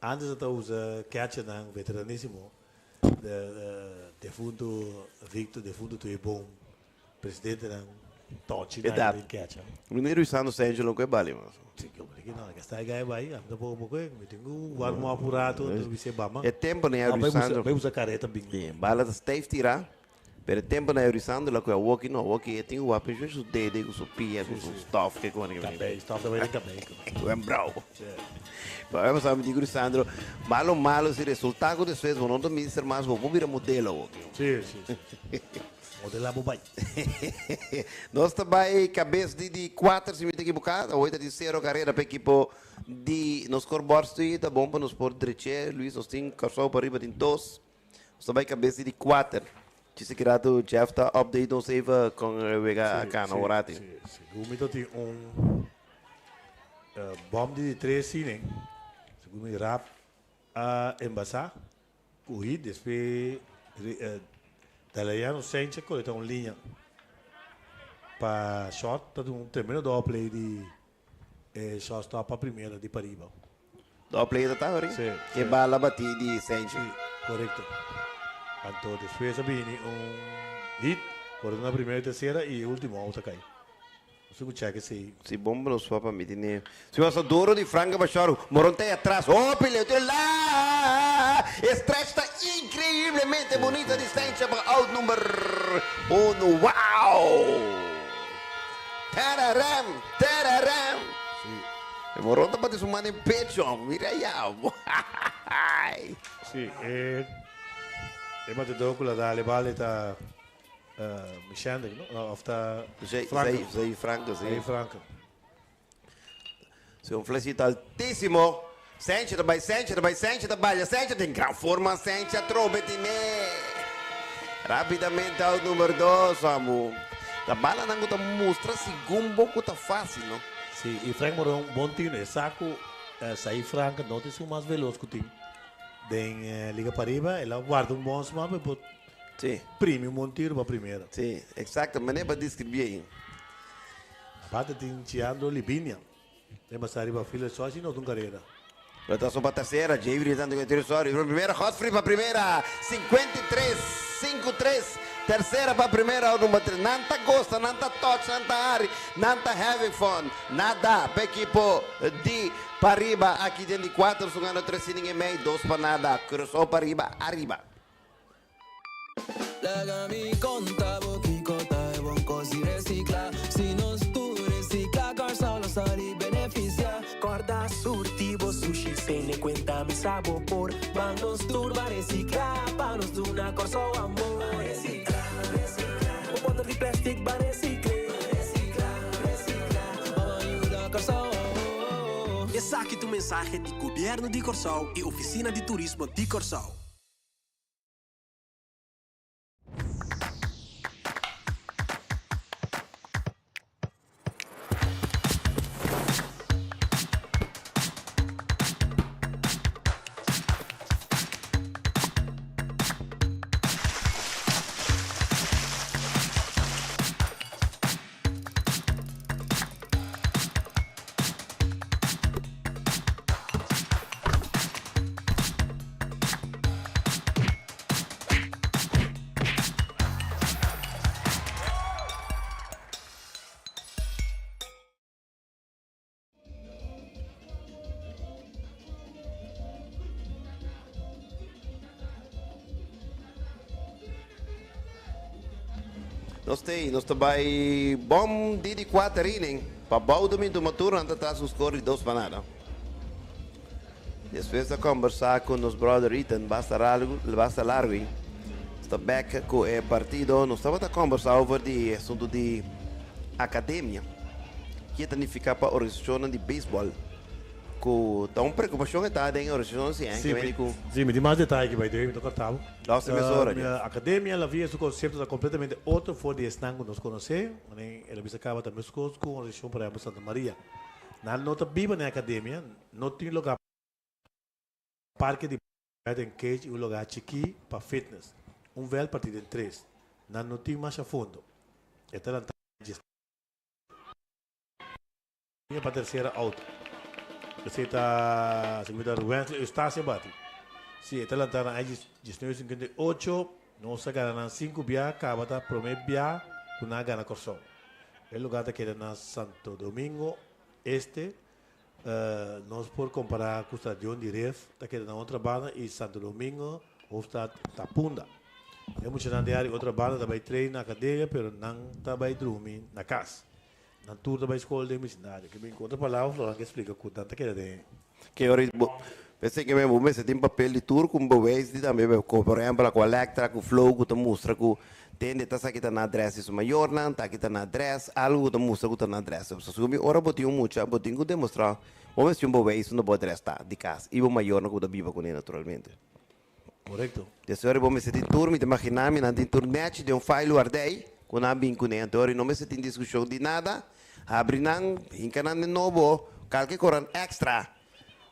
antes da usa catcher na veteraníssimo, de fundo Victor, de fundo tu é bom, presidente na Tochi na catcher. Mineiro usando San Angelo que vale, mas. Sim, que não, que está aí vai, anda pouco, me tenho um armo apurado, do você bama. É tempo nem usando. Vai usar careta bem. Bala Steve tirar. Per tempo na Eurisando la quella walkie no walkie e tinha o ape ju su dede com su pia com su stuff che con che stuff da vedere cabelo. É bravo. Poi vamos a digo Sandro, malo se risultato de suas não do ministro mas vou virar modelo. Sim. Modelavo vai. Nós também cabeça de 4 se me equivocado, 8 de 0 carreira para equipo de nos scoreboard tá bom para nos por direita, Luiz nós tem carro para riba de 2. Nós também cabeça de 4. Ci si creato Jeff da update non save con Vega a Cana orati. Sì. Gumito ti bomb di 3 sine. Gumi rap a embasa. Cui despe Italiano senza con le un linea. Pa shot per un termino dopo play di shot stop a primera di Pariba. Dopo play da Tauri? Sì. Che balla batti di Senza. Sì, corretto. Tanto después viene un hit por una primera y tercera y último auto cae. Su que sí. Si bomba lo swap a mi tiene. Si vas a duro di Franca Bacharu, Moronte atrás. Oh, pilete lá! Stretch está increíblemente bonita distancia para out number 1. Wow! Tararam! Sí. Moronte bate su mano en pecho. Mira allá. Sí, Ema te doku la dale balle ta Michande, no? Of ta Franca. Franca. Sì, un flashito altissimo. Sencha da baglia. Sencha in gran forma. Sencha trobeti ne. Rapidamente al numero 2, amo. La bala non ta mostra sigumbo que tá fácil, no? Sì, e Frank morou un buon tiro e saco sai Franca non ti su mais veloz que tim. Den Liga Pariba, ela guarda bom mapa para sim. Prime um tiro para a primeira. Sim, exato, mas nem para distribuir. A parte tem Tiandro Libinia. Tem uma série para filha só assim não tem carreira. Eu estou só para a terceira, Javier tanto que tiro só. Primeira, hot free para a primeira, 53-5-3. Terceira para a primeira, número 3. Nanta gosta, nanta touch, nanta ari, nanta having fun. Nada para a equipo de Pariba, aqui dentro de 4, sugando 3 inning e meio, 2 para nada. Cruzou Pariba, arriba. Laga mi conta, boquicota, e bom cosi recicla. Se nós tu recicla, carçal, sari benefício. surtivo sushi, pene cuenta mi sabor. Manos turba reciclar, panos de una corso amor. Reciclar. Un bottle de plastic va reciclar. Reciclar. Ayuda a corso. Esse aqui é o mensagem do Governo de Corsol e Oficina de Turismo de Corsol. Nós também bom dia de 4 inning. Para bom domingo uma turma atrás os cores 2 bananas. Depois de conversar com os brother Ethan, basta largo. Está back com o partido. Nós estamos a conversar sobre o assunto de academia. Que significa para a organização de beisebol. Dá uma preocupação está em organização Sim, me mais detalhes que vai ter, me cortava. Nossa, a academia, ela via esse conceito completamente outro fora de Esnango nos conhecer. Ela me sacava também com a organização para a Santa Maria. Na nota viva na academia, não tem lugar parque de em cage e um lugar chiqui para fitness. Velho partido em 3. Não tem mais a fundo. Esta é a para a terceira out. Você está segunda Wesley Estácio bate. Se está lançando aí de 58, não se ganha 5 bia, acaba da primeira bia, com a gana corção. O lugar que é na Santo Domingo Este, nós por comparar com o estadião de Ref, está que na outra banda e Santo Domingo ou está Tapunda. É muito grande outra banda também treina na academia, mas não também dorme na casa. Na tour da escola de missionário, que me encontra palavras que explica com tanta que é. Que hora pensei que mesmo você tem papel de tour com boas de também por exemplo com a Electra, com o Flow, com a mostra com tem de estar aqui na adresse isso maior não está aqui na adresse algo da mostra com na adresse se eu me ora botinho muito botinho com demonstrar vamos se um boas isso não pode restar de casa e o maior não da viva com ele naturalmente. Correto. Desse hora vamos se tem tour me imaginar me na internet de um file ardei com a bem com ele então não me se tem discussão de nada abre não encanan de novo calque coran extra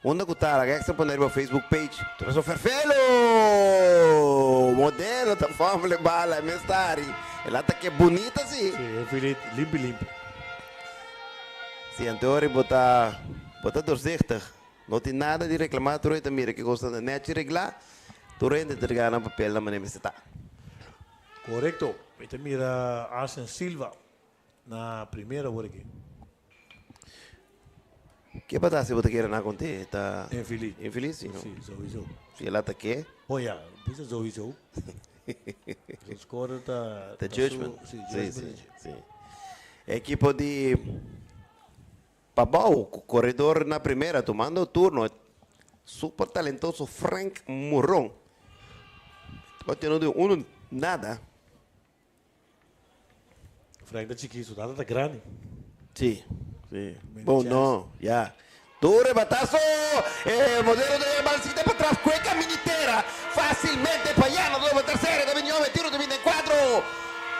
onde que está a extra poner no Facebook page tu não ferfelo modelo da família bala mestari ela está que bonita sim sim filho limpo sim então bota doorzichtig não tem nada de reclamar tu rende mira que gosta de net reglar tu rende entregar na papel na maneira que está correto então mira Arsen Silva na primeira hora aqui. Que batata você quer na conta? Tá infeliz. Infeliz, sim. Sim, sowieso. Se ela tá que? Olha, precisa sowieso. O score tá. The judgment. Sim. Equipo de Pabau, corredor na primeira, tomando o turno. Super talentoso Frank Murron. Batendo nada. Frank da chiquito, nada da grande. Sim. Bom, não, já. Torre batazo, modelo de balsita para atrás, cueca miniteira, facilmente para allá, no doble tercera, de 29, tiro de 24,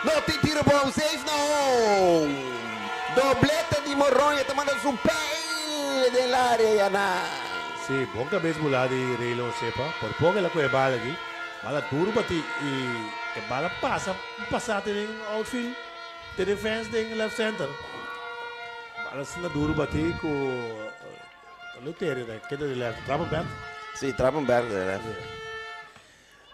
no te tiro bom, 6 não, doblete de Morron, está mandando su pé del área, ya na. Sim, bom cabeça bola de Reilon sepa, por pouco ela com a bala aqui, bala duro bati e a bala passa tem outfield, tem defense tem left center. Alas na duro bati com o Lutério, né? Que é de left, Trappenberg? Sim, Trappenberg de left.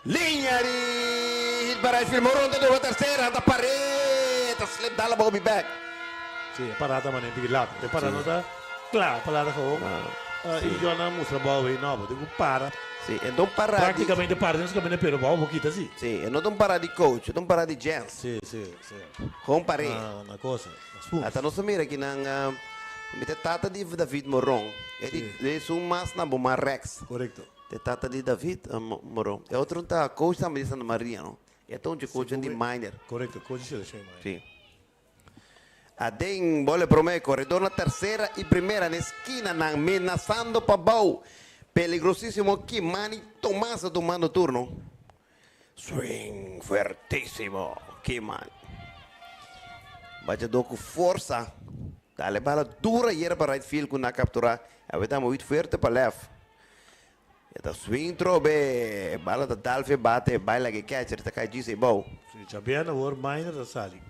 Linha de para o Morron, de doble tercera, da parede, slip dalla Bobby back. Sim, parada mané de lado, tem parada tá, claro, parada com e eu não mostra bola aí, não, tem que para. Sim, então para praticamente para, não se pero bola um pouquinho assim. Sim, eu não tô para de coach, eu tô para de Jens. Sim. Com parede. Na coisa. Até nós mira aqui na Mete tata de David Moron. Ele é um mais na Boma Rex. Correcto. De tata de David Moron. É outro tá coach também de Santa Maria, não? É tão de coach de minor. Correcto, coach de seleção. Sim. Adem, bola promete, corredor na terceira e primeira na esquina, na amenazando para Bau. Peligrosíssimo Kimani Tomasa tomando turno. Swing fuertíssimo, Kimani. Batedor com força. Dale bala dura e era para right field com na capturar. A verdade muito forte para left. Eta swing trobe, bala da Dalfe bate, baila que catcher, tá cai disso e Bau. Sim, champion war minor da sali.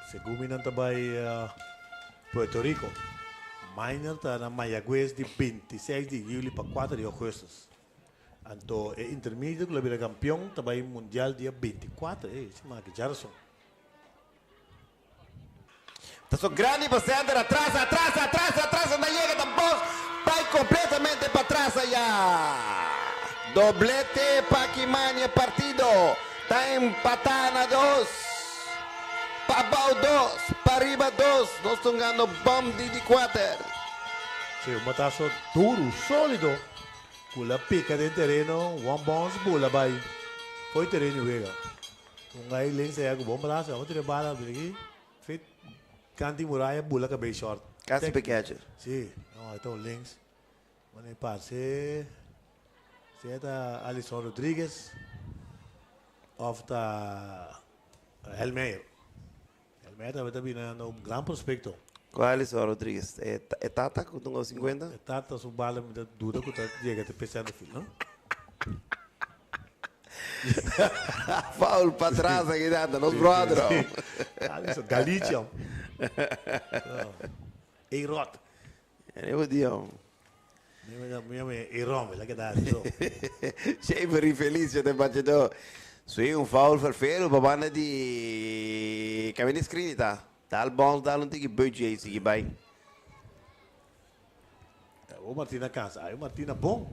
Segundo minanta by Puerto Rico. Minor está na Mayagüez de 26 de julho para 4 de agosto. Então, é intermédio que ele campeão, está by mundial dia 24. Esse é que já são. Está só grande para center, atrás, não chega tampoco. Vai completamente para trás allá. Doblete para Kimani partido. Está empatando a 2. Para 2, para arriba 2. Nós estamos ganhando bomb de 4. Sim, um bataço duro, sólido. Com a pica de terreno, one bounce, bola vai. Foi terreno, vega. Aí, lens é o bom braço, vamos ter bala aqui. Feito, canto muralha, bola que bem short. Caso catcher. Sim, então lens. Vamos passar. Certa Alisson Rodrigues. Of da Helmeyer. Meta vai também um grande prospecto. Qual é o Rodrigues? É Tata com 50? É Tata, sua bala me dá dúvida que chega até pensar no filho, não? Foul para trás aqui dentro, nos brother. Galícia. Eirot. Eu digo. Eirom, lá que dá. Sempre infeliz, já tem batido. Sim, um foul vervelho, babana de caminho screen, tá? Dal bons, dal um tique budget aí, sigue bem. O Martina cansa, aí o Martina bom.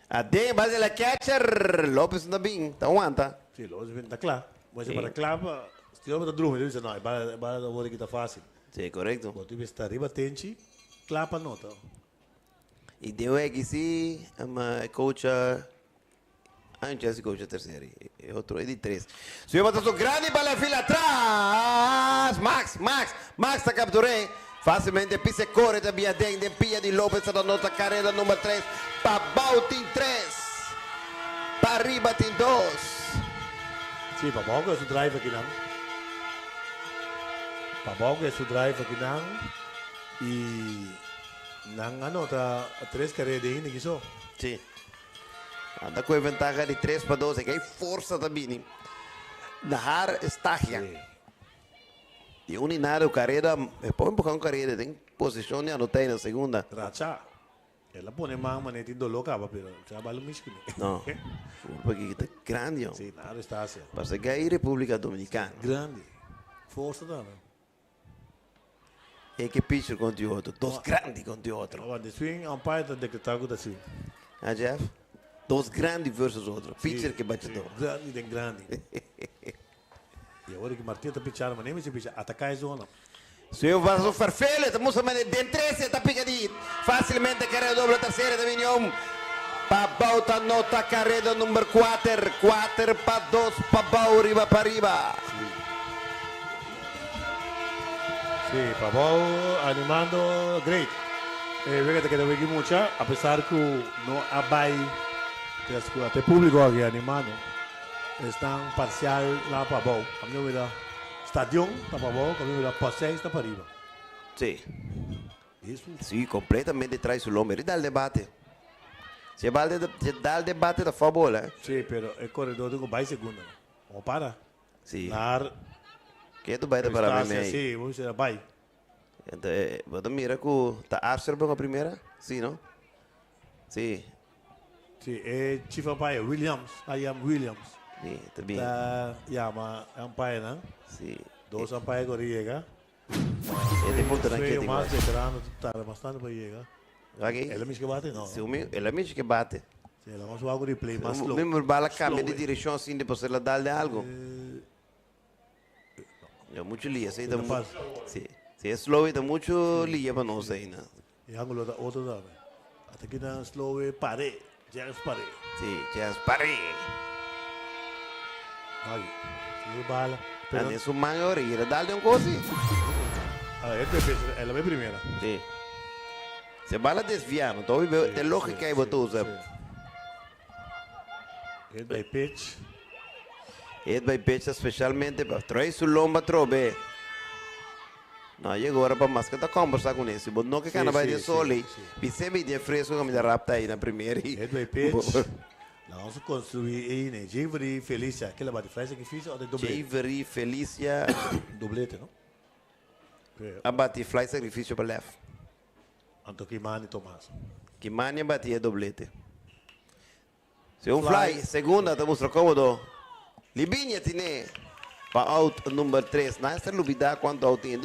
Adem, base la catcher, Lopes na bem, tá aguenta. Sim, Lopes vem da claro. Mas para claro, se tiver para drume, ele diz não, para o outro que tá fácil. Sim, correto. Quando tu está arriba tente, claro para nota. E deu é que sim, a coach antes de coach a terceira, e outro é de 3. Se eu botar grande para a fila atrás, Max está capturando. Facilmente pisa corre da via de pia de Lopes da nossa carreira número 3. Para Bautin 3. Para arriba tem 2. Sim, para Bautin é o drive aqui não. Para Bautin é o drive aqui não. E não anota 3 carreiras de ainda que só. Sim. Anda com a vantagem de 3 para 2, que é força também. Nahar Stachia. E um inário carreira, põe um pouquinho carreira, tem posição e anotei na segunda. Racha. Ela põe mão, mas tem dolor, capa, pero já vale o mesmo. Não, porque está grande. Sim, nada está assim. Parece que é República Dominicana. Grande. Força também. E que pitcher contra o outro, 2 grandes contra o outro. Agora, de swing, umpire está decretado assim. Ah, Jeff? 2 grandes versus outro. Pitcher que bate todo. Grande, tem grande. E agora que Martinho está pitchando, mas nem se pitcha, atacar a zona. Se eu faço farfelho, estamos a de 13, está picadinho. Facilmente carreira doble terceira da Minion. Para Bauta nota carreira número 4. 4 para 2 para Bau, riba para riba. Sim, para Bau animando, great. Fíjate que te veo mucho, a pesar que no hay até público aqui animando. Estão parcial lá para Bau. A minha vida, estádio está para Bau, a minha vida, passeio está para arriba. Sim. Isso? Sim, completamente traz o nome. E dá o debate. Se dá o debate da fórmula. Sim, mas o corredor do vai segunda. Vamos para? Sim. Nar. Que tu vai para mim? Sim, vamos ser vai. Então, você mira que está Archer para a primeira? Sim, não? Sim. Sim, é Chief Umpire Williams. I am Williams. Sim, está bem. Llama Umpire, não? Sim. 2 Umpire que chega. Ele ponto na que mais veterano, está bastante para chegar. Okay. Ela mesmo que bate, não? Sim, ela mesmo que bate. Sim, ela vamos algo de play mais slow. Mesmo bala cambia de direção assim, depois ela dá-lhe algo. É muito lia, sim. Sim, Si es slow, está mucho liya para no sé, ¿no? Y ángulo da otro dame. Hasta que dan slow pare. Ya es pare. Sí, ya es pare. Ay, sí, bala. Pero, Ande su manga ahora y dale un cosi. a ver, es la vez primera. Sí. Se bala desviando, todo de lógica y botusa. Hit by pitch. Hit by pitch especialmente para traer su lomba trobe. No, llegou agora para mais que tá conversar com esse. Mas não que cana vai de soli. Você me de fresco que me dá rapta aí na primeira. Hit by pitch. Vamos construir aí, né? Jiveri Felícia. Aquela vai de fly sacrifício ou de doblete? Jiveri Felícia. Doblete, não? Abate fly sacrifício para left. Anto Kimani Tomás. Kimani batia doblete. Se um fly, segunda, te mostra cômodo. Libinha tiene. Para out número 3. Não é lubida quanto out tem.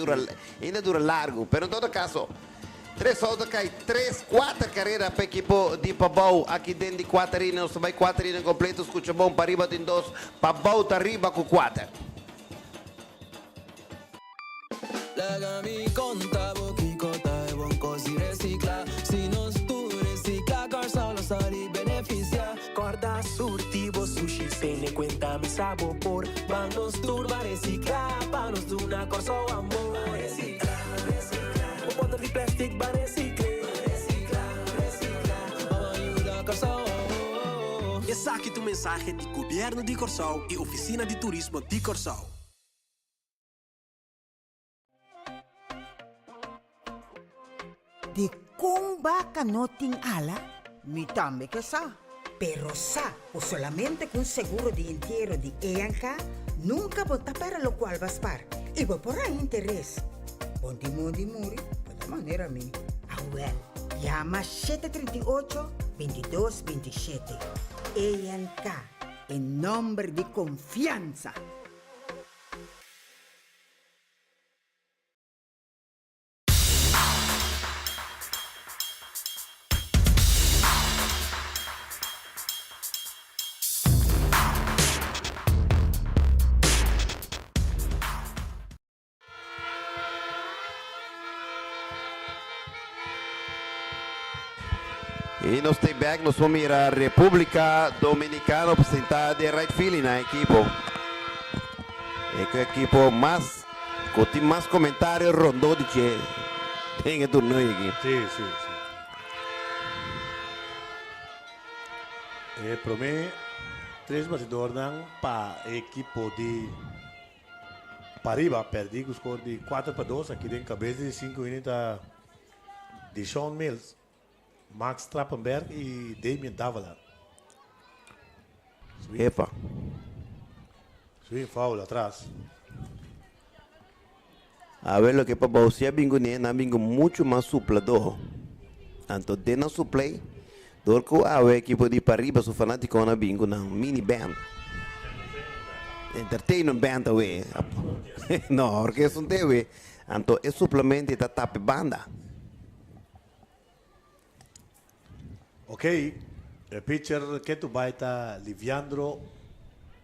Ainda dura largo. Pero em todo caso, 3 autos cai 4 carreiras para equipo de Pabau. Aqui dentro de 4 rinas, vai 4 rinas completos. Escucha bom, para arriba tem 2. Pabau tá arriba com 4. Lega mi conta, boquicota, é bom cosi reciclar. Se nós tu reciclar, corsa lo sali beneficia. Corda surtivo sushi, pene cuenta mi sabor por. Vamos turba reciclar, panos de una corso amor. Reciclar, reciclar. Un bottle de plastic va reciclar. Reciclar, reciclar. Vamos ayudar corso. Essa aqui tu mensagem de Governo de Corsol e Oficina de Turismo de Corsol. De kung baka noting ala, mi tambe que sa. Pero sa, o solamente con seguro de entierro de EANCA, nunca vota para lo cual vas par. Y va por ahí interés. Bondi muri, de manera mi. Well, llama 738-2227. EANCA, en nombre de confianza. E nós tem back, nós vamos ir à República Dominicana apresentar de right feeling na equipo. É que a equipo mais, que tem mais comentários rondou de que tem que turno aqui. Sim. Para mim, 3 batidores para a equipe de Pariba, perdi o score de 4-2, aqui dentro cabeça de 5 minutos de Sean Mills. Max Trappenberg e Damien Davala. Epa. Swing foul atrás. A ver, lo que para você bingo nem na bingo muito mais suplador. Anto de não suplay, dorco a equipe de Pariba su fanático na bingo na mini band. Entertainment band away. No, porque es un TV. Anto é suplemento da tap banda. Ok, el pitcher que tu baita Liviandro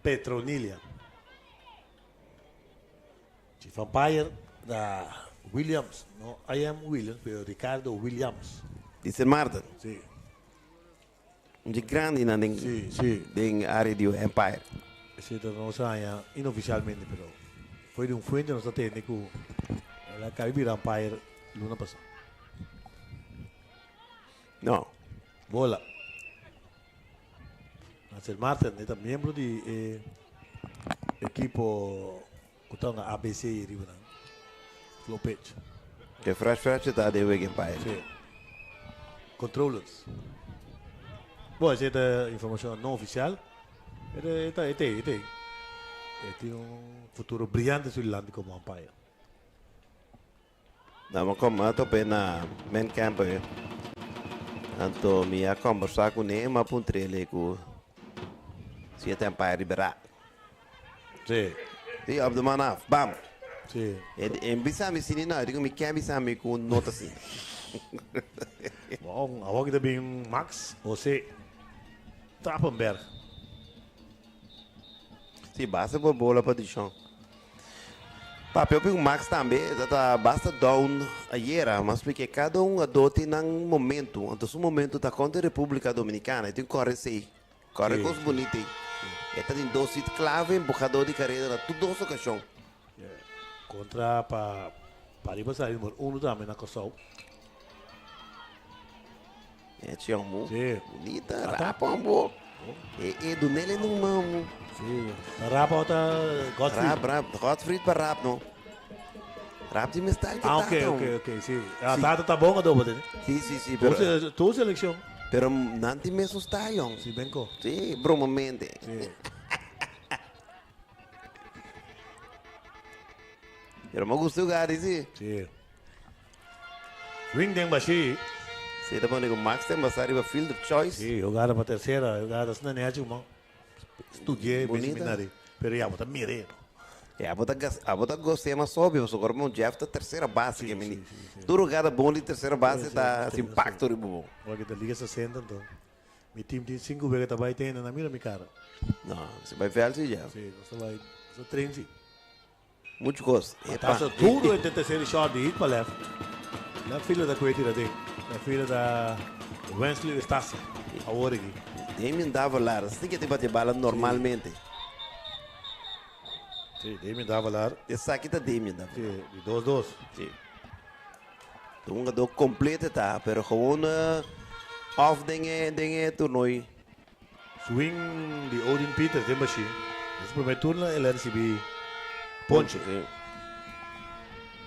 Petronilla. Chief umpire da Williams, no I am Williams, pero Ricardo Williams. Dice Martin. Sí. Un grande na den área de Empire. Sí, no sabía inoficialmente, pero fue de un fuente nuestro técnico. La Caribbean Empire luna pasada. No. Bola. Marcel Martin es miembro del equipo que está en ABC y Riverán. Flow pitch. Que fresh está de Wig Empire. Sí. Controllers. Bueno, esa es información no oficial. Pero tiene un futuro brillante en Irlanda como umpire. Damos como a tope na main camp. Anto minha conversar com ele, mas apontei ele com se tem para liberar. Sim. Sim, ab de manaf, bam. Sim. E bisa me sini não, digo me quer bisa me com nota assim. Bom, agora que também Max, você Trappenberg. Sim, basta por bola para deixar. Papel para o Max também, basta down ayer, mas porque cada adote num momento. Então, o momento está contra a República Dominicana, então corre sei, corre coisas bonitas. Está em dois sítios clave, empurrador de carreira, na tudo essa ocasião. Contra para Pariba sair número 1 também na Kosovo. Tinha um bonita, Tá. rapa amor. E do nele não mamo. Sim, rapa outra Godfrey. Godfrey para rap, não. Rap de mestre que ok, sim. A data tá bom, Adobo, né? Sim, pero... Tu seleção. Pero nanti me asustaron. Sim, benco. Sí, bromamente. Sim. Pero me gostou o cara, sim. Sim. Swing den baixi. Você tá falando com o Max, tem bastante para field of choice. Sim, jogar para terceira, jogar assim, né, irmão. Estudei, bem seminário. Pero já, vou mirei. A bota gostei, mas sobe, mas agora o Jeff tá terceira base, que menino. Tudo jogada bom de terceira base, tá impacto de bom. Olha que da Liga 60, então. Meu time tem 5 vezes, tá vai tendo na mira, minha cara. Não, você vai ver assim já. Sim, você vai, você treina, sim. Muito gosto. Passa tudo em terceiro shot de hit para left. Na fila da coetira dele. Na fila da Wesley Estácio. A hora aqui. Damien dava lá, você tem que bater bala normalmente. Sim, Damien dava lá. Esse aqui tá Damien dava. Sim, de 2-2. Sim. Então, um jogador completo tá, pero gewoon off den torneio. Swing de Odin Peters, de machine. Nesse primeiro turno, ele recebeu ponche.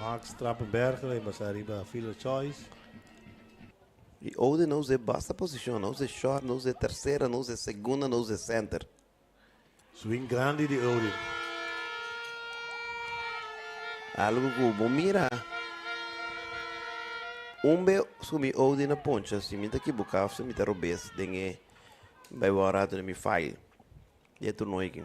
Max Trappenberger, ele vai sair para a fila choice. E Odin não usa basta posição, não usa short, não usa terceira, não usa segunda, não usa center. Swing grande de Odin. Algo que bom mira. Be sumi Odin na poncha, se me daqui bucava, se me robes, dengue vai barato na mi file. E é turno aqui.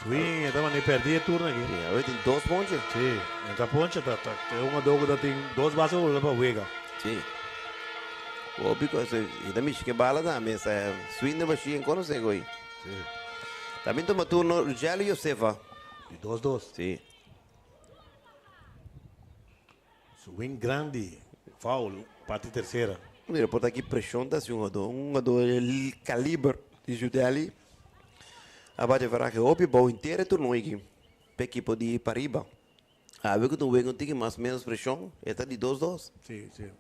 Swing, então nem perdi o turno aqui. Sim, agora tem 2 ponches. Sim, entra poncha, tem uma doga, tem 2 bases para o Vega. Sim. O because e também que bala também, essa swing na baixinha, quando você goi. Sim. Também toma turno Jali Josefa. De 2-2. Sim. Swing grande, foul, parte terceira. Mira, por aqui pressão da se um jogador calibre de Judeli. Abate verá que o bom inteiro turno aqui. Para equipe de Pariba. A ver que tu vem contigo mais menos pressão, está de 2-2. Sim, sim.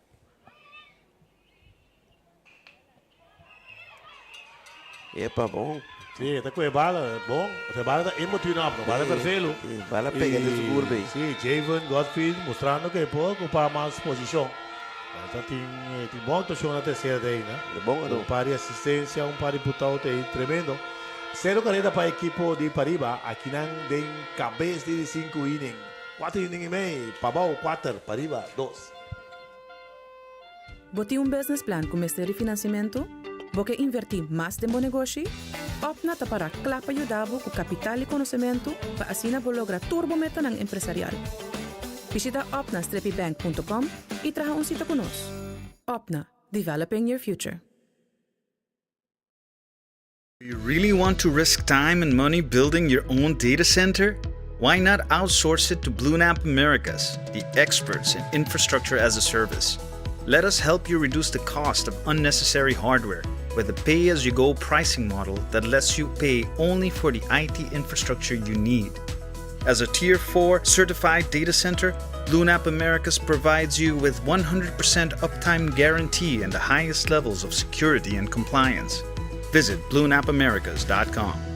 Epa, bom. Sim, está com a bala, bom. A bala está emocionada, bala é perfeito. Bala pega desse curva aí. Sim, Javon Godfrey mostrando que pode ocupar mais posição. Então tem bom atuação na terceira daí, né? É bom, não? Par de assistência, par de putão aí tremendo. 0 carreira para a equipe de Pariba. Aqui não tem cabeça de 5 innings. 4 innings e meio. Pabau 4, Pariba 2. Boti um business plan com Ministério de Financiamento? Você investir mais de bom negócio? Opna para clapa ajudar com capital e conhecimento para assim lograr turbometa ng empresarial. Visita opna-bank.com e traga um sita conosco. Opna, developing your future. Do you really want to risk time and money building your own data center? Why not outsource it to BlueNap Americas, the experts in infrastructure as a service? Let us help you reduce the cost of unnecessary hardware with a pay-as-you-go pricing model that lets you pay only for the IT infrastructure you need. As a Tier 4 certified data center, BlueNap Americas provides you with 100% uptime guarantee and the highest levels of security and compliance. Visit BlueNapAmericas.com.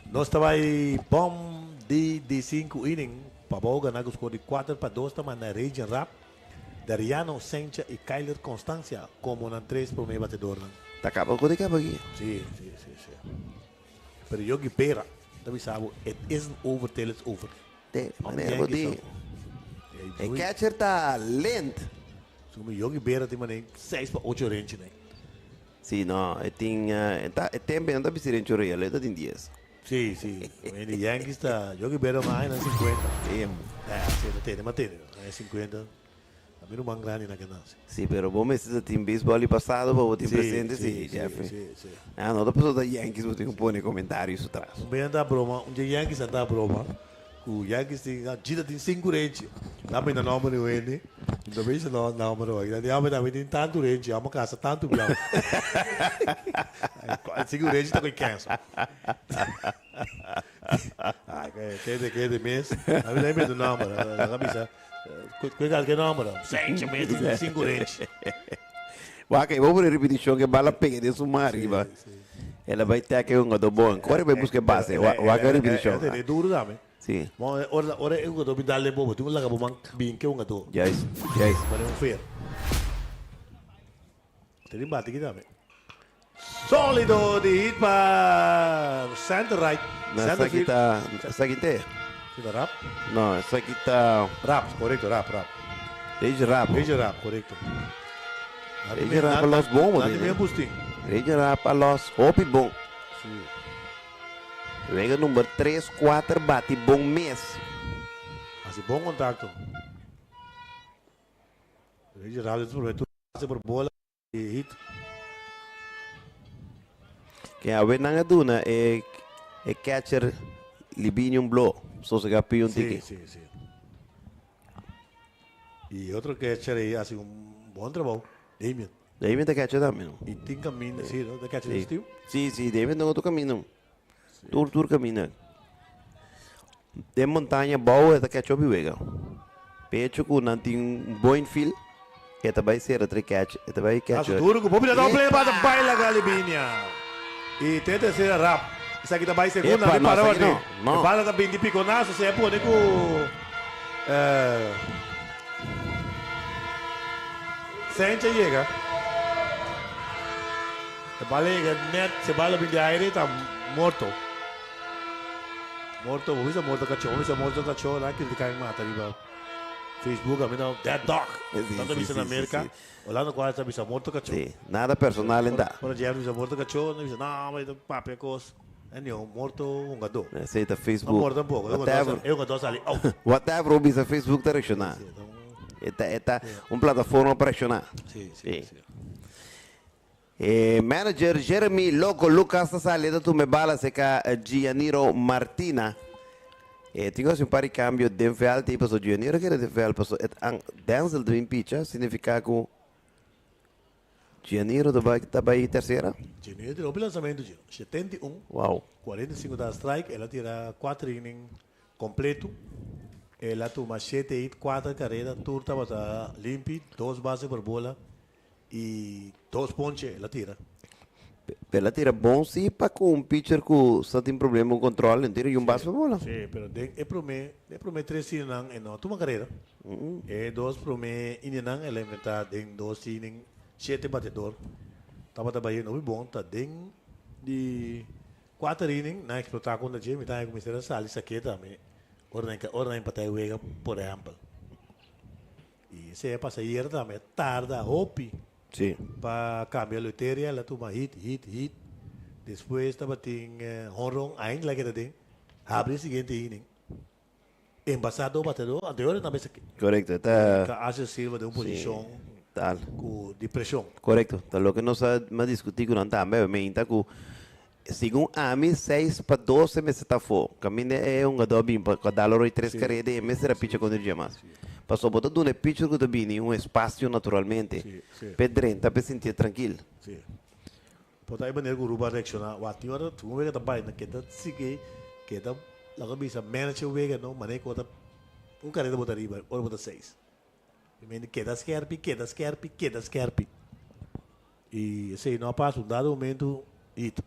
Nós estava aí bom de 5 innings. Pabau ganhou o score de 4-2, estava na range rap. Dariano Sencha y Kyler Constancia como una 3 por medio batedor. Tá acabando com o aqui. Sí. Pero yo que pera, David Sabo, it isn't over till it's over. Maneira de. E catcher tá lento. Sumi yo que pera tem mané 6 para 8 range né. Sim, não, tem bem da bicicleta em Chorreia, ele tá em 10. Sí. En el Yankees está, yo que pera mais na 50. Sim. Não tem, mas tem, é 50. A mim não man grande na canasta. Sim, pero bom mesmo se tem beisebol ali passado, para o time presente, sim, Jeffrey. Sí. Ah, não, da pessoa da Yankees, você tem que pôr comentários atrás. Bem andar broma, dia Yankees andar broma. O Yankees tem, a Gita tem 5 range. Dá para ir na número ele. Ainda bem se não número aí. Ainda bem tem tanto range, a uma casa tanto bião. 5 range está com cancer. Ai, que é de mês. A mim lembra do número, a camisa. Qual que é o número? 5 range. Ok, vamos repetição que bala pega de suma arriba. Ela vai ter que um do bom. Agora vai buscar base. Waka repetição. É duro também. Sim. Ora eu tô me dando bobo, tu lá que bom bem que um gato. Yes. Para um fair. Tem bate aqui também. Sólido de hit para center right. Essa aqui tá, Kita rap? não, essa aqui tá Rap, correto, rap. Rage Rap. Correto. Rage Rap a los bombos. Nada mesmo busting. Rage Rap a los Hopi bom. Sim. Vega número 3, 4, bate bom mês. Assim, bom contacto. Rage rap, tu passa por bola e hit. Que a ver na duna é catcher Libinium Blow. Só se gapi um tique. Sí. E outro catcher aí, assim, bom trabalho. Damien. Damien tá catcher também. E tem caminho, sim, não? Da catcher Steve? Sim, Damien não outro caminho. Tur caminho. De montanha boa é da catcher Vega. Pecho com não tem bom infield. Esta vai ser a catch. Esta vai catcher. Acho duro, vou dar um play para a baila Galibinia. E tem terceira rap. Isso aqui também segunda, Epa, ali para não, onde? não. Bala também de piconaço, você é pô, né, com... Sente chega. Se bala chega net, se bala bem de aire, tá morto. Morto, vou ver morto cachorro, lá que ele cai e mata ali, Facebook, a mim não, dead dog. Tanto vista na América, lá no quadro, está morto cachorro. Sim, nada personal ainda. Por exemplo, está morto cachorro, não vista, não, mas papo é coisa. É nenhum, morto um gato. Aceita Facebook. Não morto um pouco, eu gato ali, Whatever, o bisa Facebook tá reaccionar. Esta uma plataforma para reaccionar. Sim. Manager Jeremy Loco Lucas está saliendo tu me bala seca Gianiro Martina. Tengo un par de cambios de enfial tipo so Gianiro que de enfial paso Denzel de picha significa que Gianiro tá vai terceira. Gianiro tirou o lançamento de 71. Wow. 45 da strike, ela tira 4 innings completo. Ela toma 7 hits, 4 carreiras, turta bata limpi, 2 bases por bola e 2 ponches ela tira. Ela tira bom sim para com um pitcher que só tem problema com controle, tira e base por bola. Sim, pero é pro me 3 innings e não toma carreira. É 2 pro me innings, ela inventa den 2 innings, 7 batedor. Tava trabalhando muito bom, tá den de 4 innings, na explotar com a gente, tá com a sala saqueta também. Ordem para ter wega, por exemplo. E se passa aí também tarda hopi. Sim. Para cambiar a loteria, ela toma hit. Depois estava tem honrong, ainda que tem. Abre o seguinte inning. Embaçado batedor, anterior também aqui. Correcto, tá. Hace Silva de uma posição tal. Com depressão. Correcto, tá lo que nós vamos discutir com também, me tá com segundo a mim 6 para 12 meses está fora. Caminho é um adobinho para dar loro 3 carreiras e mês era pitcher quando ele mais. Passou botar do pitcher que também um espaço naturalmente. Pedrenta para sentir tranquilo. Sim. Pode aí maneira que o Ruba reaccionar. O ativo era tu vega também, na que tá sigue, que tá lá que bisa manage o vega não, maneira que outra carreira botar riba, ou botar 6. Primeiro queda scarpe. E se não passa um dado momento hit,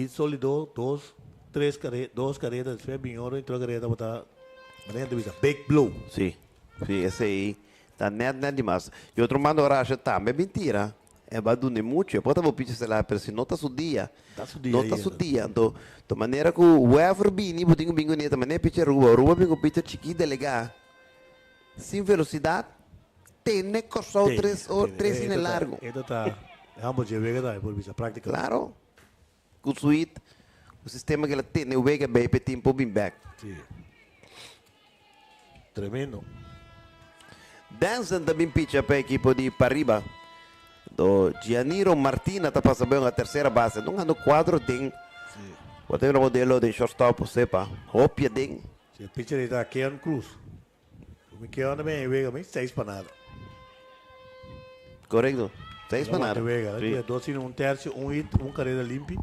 sólido, 2 carreiras, depois bem ouro, entrou a carreira botar maneira de bisa big blow. Sim. Sim, esse aí tá net demais. E outro mando racha também, mentira. É badune muito. Eu posso pedir sei lá, mas não tá su dia. Não tá su dia. Então, de maneira que o ever bini, botinho bingo neta, maneira pitcher rua bingo pitcher chiqui delegar. Sem velocidade, tem só três em largo. Esto está, ambos llegan por visa práctica. Claro. Com suíte, o sistema que ela tem, o vega bem, tempo bem back. Sí. Tremendo. Dançan também pitcha para a equipe de Pariba. Do Gianiro Martina está passando bem a terceira base. Não ando quadro tem. Botei um modelo de shortstop, sepa. Hopia tem. Si el pitcher está Keon Cruz. Me quedo também Vega, me 6 para nada. Correto. 6 para nada. Vega, Sí. 2 sin un tercio, un hit, un carrera limpia.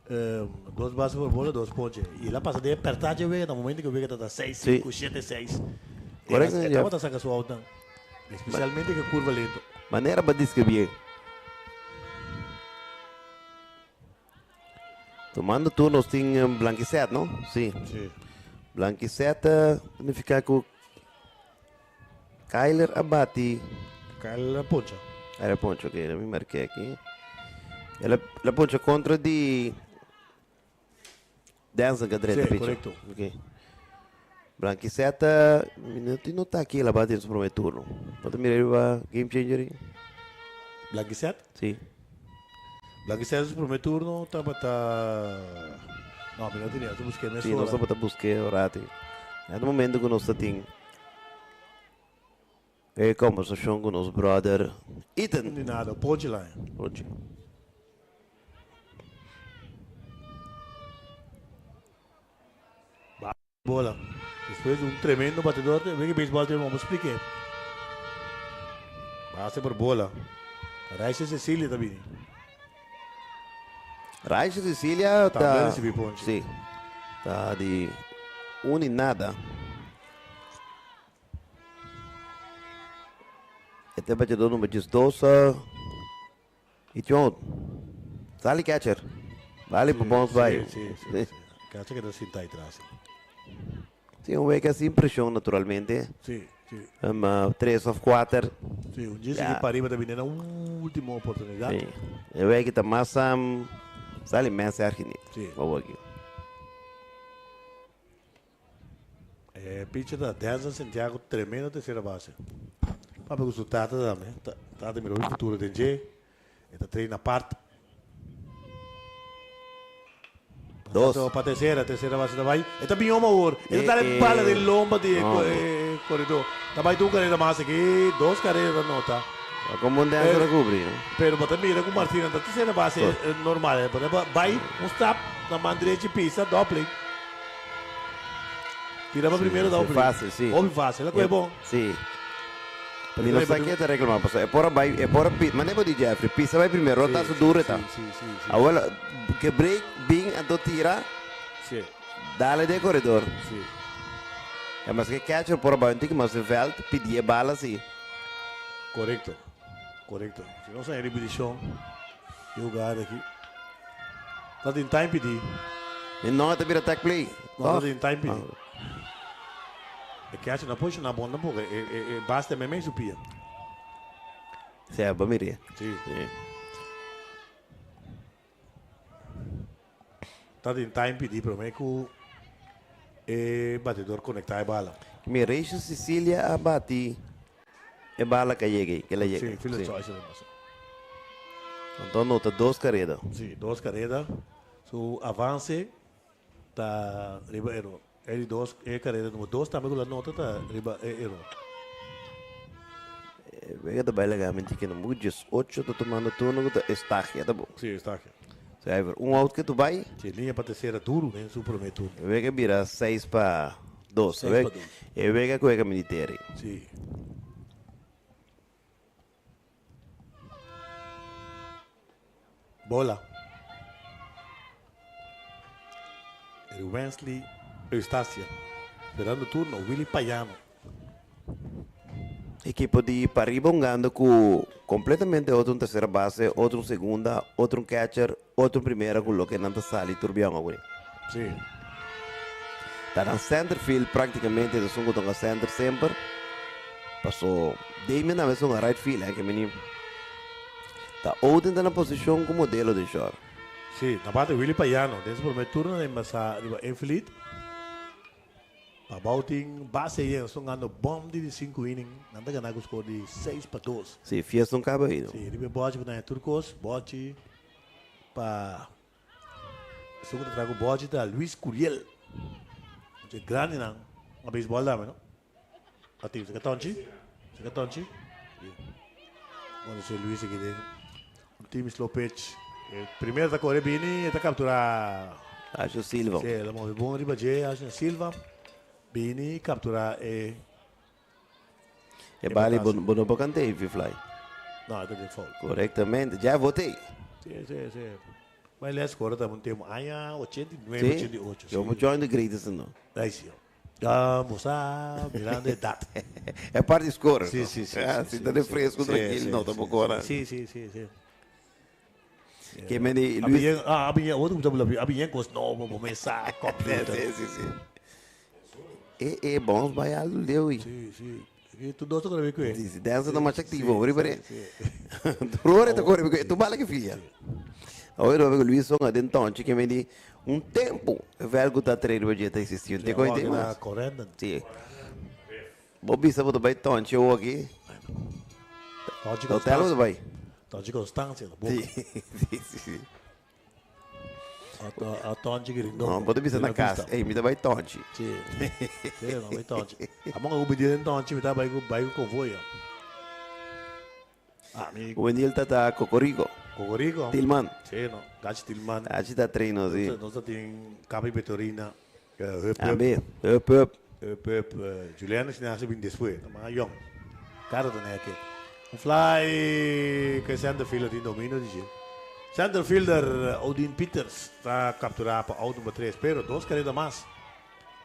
2 bases por bola, 2 ponches. E lá passa de apertar de Vega, no momento que o Vega está 6, 5, 7, 6. Correto. Ela está sacando sua alta. Especialmente que curva lento. Maneira para descrever. Tomando turnos tem Blanquisete, não? Sim. Sí. Blanquisete, significa que Kyler Abati. Kyler Poncha. Era poncho, ok, eu me marquei aqui. Ela poncha contra de Dança Cadreta, Sí, correcto. Ok. Blanquisete, não está aqui, ela bate no primeiro turno. Pode mirar o game changer aí? Blanquisete? Sim. Blanquisete no primeiro turno, estava. Não, mas não tinha, eu busquei nessa Sim, nós estamos a buscar o rato. É no momento que nós temos conversação com o nosso brother Ethan. Não tem nada, pode lá. Pode. Bola. Depois um tremendo batedor, vem que beisebol tem, vamos explicar. Base por bola. Raíssa Cecília também. Raíssa Cecília Também tá. recebi ponte. Sim. Tá de um e nada. Este batedor número 12. E John. Sali catcher. Vale para bons vai. Sim. Cacha que está sin aí atrás. Sim, um é que assim pressão naturalmente. Sim. 3 of 4. Sim, um dia que Pariba também era a última oportunidade. Sim. Eu é que está mais sali mais arquini. Sim. Vou aqui. Pitcher da Danza Santiago, tremenda terceira base. Papo com o Tata também. Tata mirou o futuro de G. Ele treina a parte. Dos. Para a terceira base também. Ele também é uma hora. Ele está na bala de lomba de corredor. Também tem uma carreira mais aqui, 2 carreiras da nota. Como um dança cobrir, né? Pero também mira com o Martina, da terceira base é normal. Vai um stop na mão direita e pisa, doble. Tira para primeiro, doble. Fácil, sim. Óbvio fácil, ela é bom. Sim. E não sei o que te reclamar, é por vai, é por pisa, mas nem pode Jeffrey, pisa vai primeiro, rotação dura tá. Sim. Agora que break, bem, então tira, Sim. dale de corredor. Sim. É mas que catcher por baixo, tem que mais veld, pedir bala assim. Correcto. Se não sair de posição, jogar aqui. Tá em time pedir. E não até vira attack play. Não tá em time pedir. É que acha na posição na bonda, porque basta mesmo supia. Sim, é bom mirar. Sim. Tá em time pedir para mim que o batedor conectar a bala. Me reixa Sicília a bati. É bala que chega, que ela chega. Sim, filho de choice. Então nota 2 carreiras. Sim, 2 carreiras. Su avance tá riba erro. Ele 2 carreira número 2 também com a nota tá riba erro. Vega da baila legalmente que não muda 8 tô tomando turno que está aqui, tá bom. Sim, está aqui. Sabe, out que tu vai? Sim, linha para terceira duro, né, su primeiro turno. Vega vira 6 para 2, 6 para 2. E vega com a militar. Sim. Bola. Wesley Eustácia. Esperando o turno, Willy Payano. Equipo de Paribongando com completamente outro terceira base, outro segunda, outro catcher, outro primeira com o que não sali turbião agora. Sim. Está no center field praticamente, eles são com o center sempre. Passou Damien na vez um right field, que menino. Tá outra na posição como modelo de jogo. Sim, na parte Willy Paiano, desde o primeiro turno, né, mas a Enfield. Pabauting base yan, so nga no bomb di 5 inning, nanda ka nag-score di 6-2. Sim, fiesta um cabo aí. Sim, ribe bote pa na Turcos, bote pa sugo na trago bote da Luis Curiel. Ito grande nang mga baseball dami, no? Atim, sa katonchi? Sa katonchi? Quando si Luis aqui dentro. O time slow pitch. Primeiro da corre bini, ita captura. Acho Silva. Sim, ela move bom riba J, acho Silva. Bini captura e bali bono bocante e fly. Não, это de foul. Corretamente, já votei. Sim. Mas ele escora também tem aia 89, Sim, 88. eu vou join the greatest não. Aí sim. Vamos a mirando data. É parte de score. Sim. Se tá de fresco, tranquilo, não tá pouco hora. Sim. Que me di Luis. Abinha outro que tá abinha cos novo, vou começar completo. Sim. É bom vai algo deu aí. Sim. E tu dosto corre com ele. Diz, dança não mais ativo, ori pare. Rore tá corre com tu bala que filha. Agora eu vejo Luis Songa dentro, que me di tempo, velho tá treino hoje tá existindo. Tem coisa mais. Correndo. Sim. Bobby sabe do baita onde eu aqui. Hotel ou vai? Tonchi constância, bom. Sim. A tonchi que não pode bisa na casa. Ei, me dá vai tonchi. Sim, não vai tonchi. A mão obediente tonchi me dá vai com convoio. O Enil tá Cocorico. Tilman. Sim, não. Gachi Tilman. Gachi tá treino, sim. Nós tem Capi Petorina. Up. Juliano se nasce bem depois. Mas young. Cara tá aqui. Fly que center fielder tem domínio de center fielder Odin Peters está capturado para out número 3, pero 2 carreras mais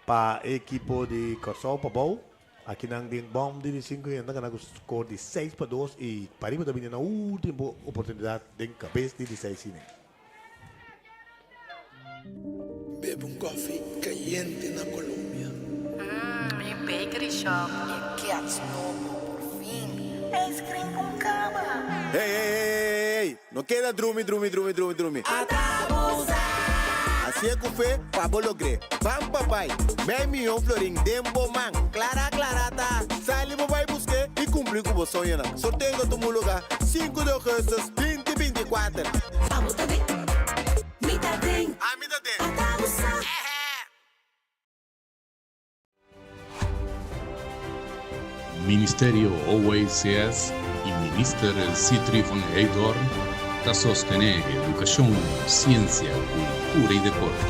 para a equipo de Corsol para Bau. Aqui não tem bomb de 5 e ainda com score de 6-2 e para ir também na última oportunidade de cabeça de 16 inning. Bebo coffee caliente na Colômbia. Mi bakery shop e Cats Novo, por fim. Ice cream com cama. Ei, não queda drume. Assim é que foi, Pablo logré. Vamos papai, meio milhão florim, dembo man. Clara, tá. Sali vai buscar e cumprir com o sonho. Sorteio do meu lugar, 5 de agosto, 2024. Vamos também. Me dá bem. Me dá bem. Ministerio OACS e Minister Citri von Eidorn da sostenere educação, ciência, cultura e deporte.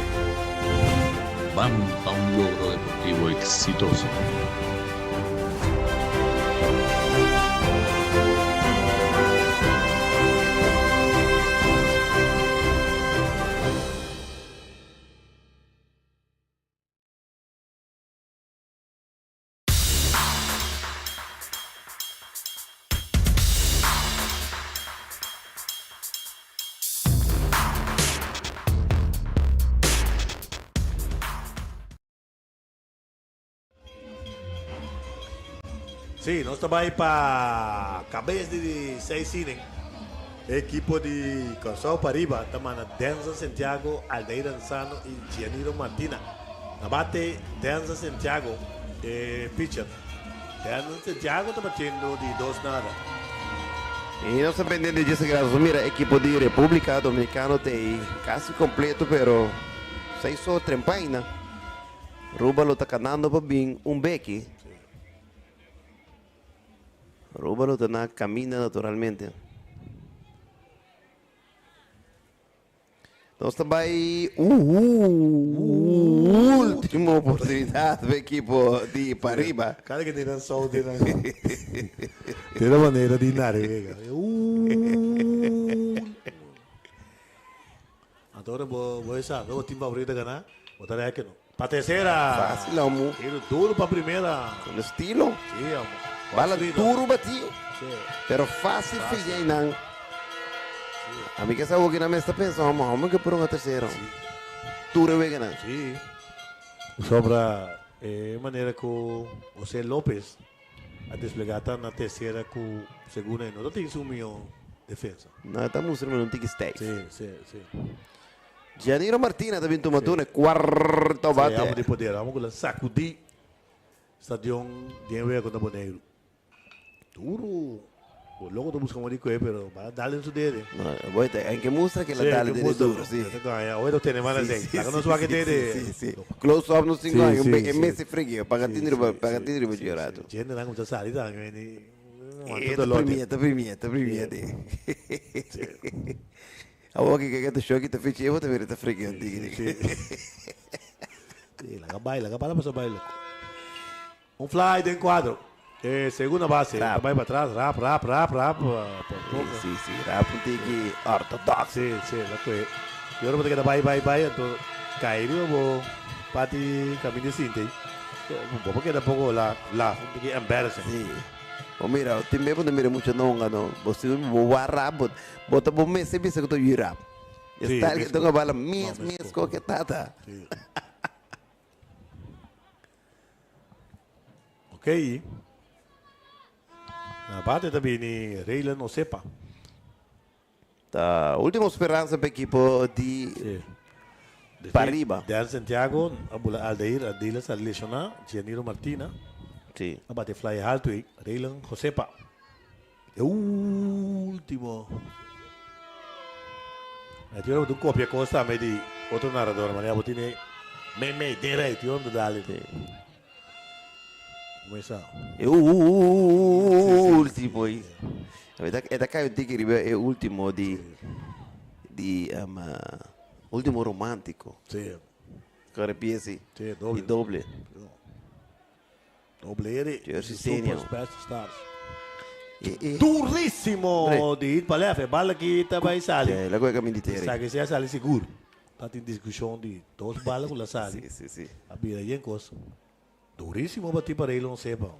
Vamos a un logro deportivo exitoso. Sim, nós também para cabeça de 6 inning. Equipo de Corsol Pariba, também na Denza Santiago, Aldeira Ansano e Gianiro Martina. Na bate Denza Santiago, pitcher. Denza Santiago está batendo de 2-0. E nós dependendo disso, graças mira, equipo de República Dominicana tem quase completo, pero 6 só trempaina. Rúbalo está ganhando para bem beque. Rúbalo camina naturalmente. Nós também última oportunidade do equipo de Pariba. Cada que tem sol tem uma maneira de nada. Agora vou saber, o time favorito ganhar. Botar aqui não. Para terceira. Fácil, amor. Tiro duro para primeira. Com estilo. Sim, amor. Bala duro batido. Sim. Pero fácil, filha, não. A mim que essa aqui na mesa pensando, vamos que por uma terceira. Duro vai ganhar. Sim. Sobra maneira que o José López a desplegata na terceira com segunda e não tem sumiu defesa. Não, tá mostrando não tem que stay. Sim. Gianiro Martina da vinto matune quarto bate. Vamos de poder, vamos com sacudir. Stadion dinheiro com o boneiro. Duro. O logo do buscando de coisa, pero vai dar em su dele. No, voy a hay que mostrar que la dale de duro, sí. Hoy lo tenemos más de. La que no suba que te sí. Close up no 5 anos, un mese fregio, pagatini riba girato. Gente non comincia a salire, quindi Primieta. Awak que te show que te fiche, vou te ver te fregio antigo. Sì, la palla passa baile. Un fly de enquadro. Segunda base, vai para trás, rap. Sì, rap tiki ortodox. Sì, la que. Io ora perché vai, então caído vou pati caminho sinte. Un po' perché da poco la perché embarrassing. Sì. O mira, ti me pone mira mucho no ngano. Bosi bo rap, bota bo me se bisa to yurap. Está que tengo bala mis ko que tata. Ok. Na bate também ni Raylan não sepa. Tá, última esperança para equipo de Pariba. De Santiago, Aldeir se lesiona, Gianiro Martina. Sim. A bate fly alto e Raylan Josepa. É o último. Io tu copia cosa me di outro narrador, mas eu botei me direito, eu não dá ali. Começar. É o último aí. É da caio de que é o último de último romântico. Sim. Cara piece. Sim, doble. E doble. Doble ele. Jersey Senior. Superstars. Durissimo de ir para lá, bala que tá vai sair. É, lá com a militar. Sabe que se sai seguro. Tá em discussão de duas balas com la sabe. Sim. A vida aí em coisa. Duríssimo bater para ele, não sei para.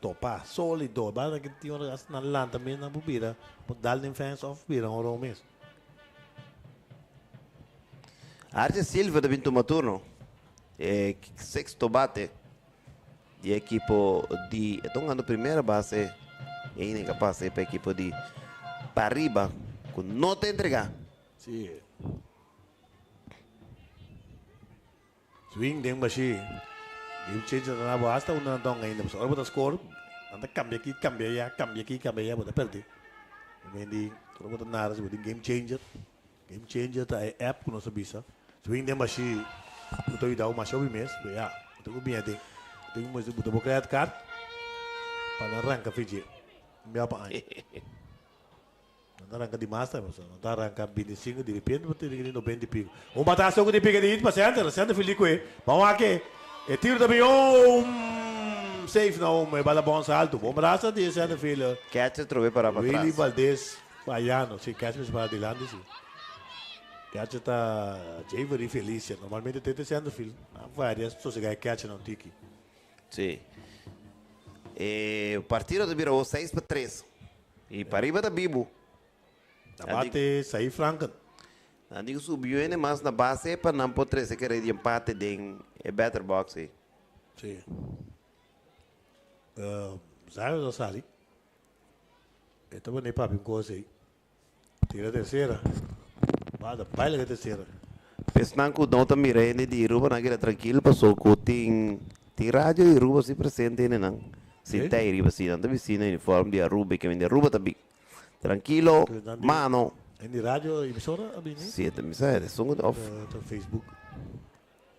Topar, sólido. Bala que tinha na lã também na bubira. Pode dar em fans of bira um rol mesmo. Arce Silva da Vinto Maturno. É sexto bate. De equipo de. Estão ganhando primeira base. E ainda capaz para a equipo de Pariba. Com não te entregar. Sim. Swing dem machine. Game changer na basta una dong ainda. Só bota score. Anda cambia aqui, bota perder. Vendi, kalau bota nada, se bota game changer. Game changer tá é app que não se bisa. Swing dem machine. Bota aí dá uma show mês, ya. Bota com bem tem. Tem mais bota boca criar card. Para arranca fiji. Me apa ai. Não arranca de master, mas não arranca 25 de repente, bota de 90 pico. Um bataço com de pico de it, mas senta feliz com vamos aqui. E tiro também safe não, mas bala bom salto. Vamos raça de senta filha. Catcher trove para trás. Willy Valdez, Baiano, sim, catcher para adelante sim. Catcher tá Javery Felícia, normalmente tem senta filho. Várias pessoas que catcher não tiki. Sim. O partido de virou 6-3. E Pariba da Bibo. Abate sair Franken. Não digo subiu ainda mais na base para não poder ser que era de empate de better box. Sim. Zayo da Sali. Então vou nem para um coisa aí. Tira a terceira. Baila a terceira. Pensando que o Dom também era de Ruba naquela tranquilo, passou que tem rádio e Ruba se presente não. Se tem Ruba se não tem vecina uniforme de Aruba que vem de Aruba também. Tranquilo, mano. Em rádio emissora abini? Sim, também sai, som off. No Facebook.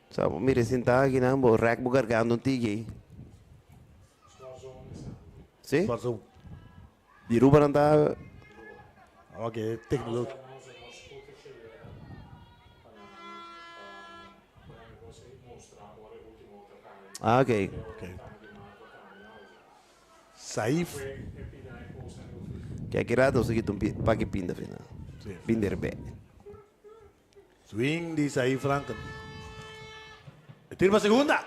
Sabe, mire sentar aqui na bo rack bugar gando tigi. Sim? De Ruba não tá. Ok, tecnologia. Ah, ok. Saif. Que aqui lá eu sei que para que pinda final. Pinder bem. Swing de Saif Franken. Tira para segunda.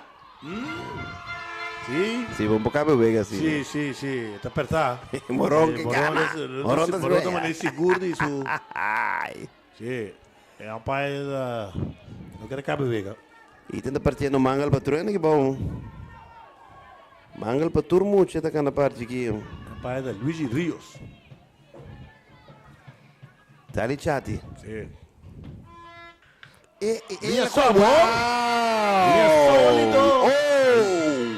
Sim. Sim, vamos para cá ver assim. Sim. Está apertado. Morón que gana. Morón de maneira segura isso. Sim. É um pai não quer caber vega. E tenta partir no mangal patrulha que bom. Mangal pa turmo, cheta ka na parte aqui. Pai da Luigi Rios. Tali chati. Sim. Linha sólido. Linha sólido.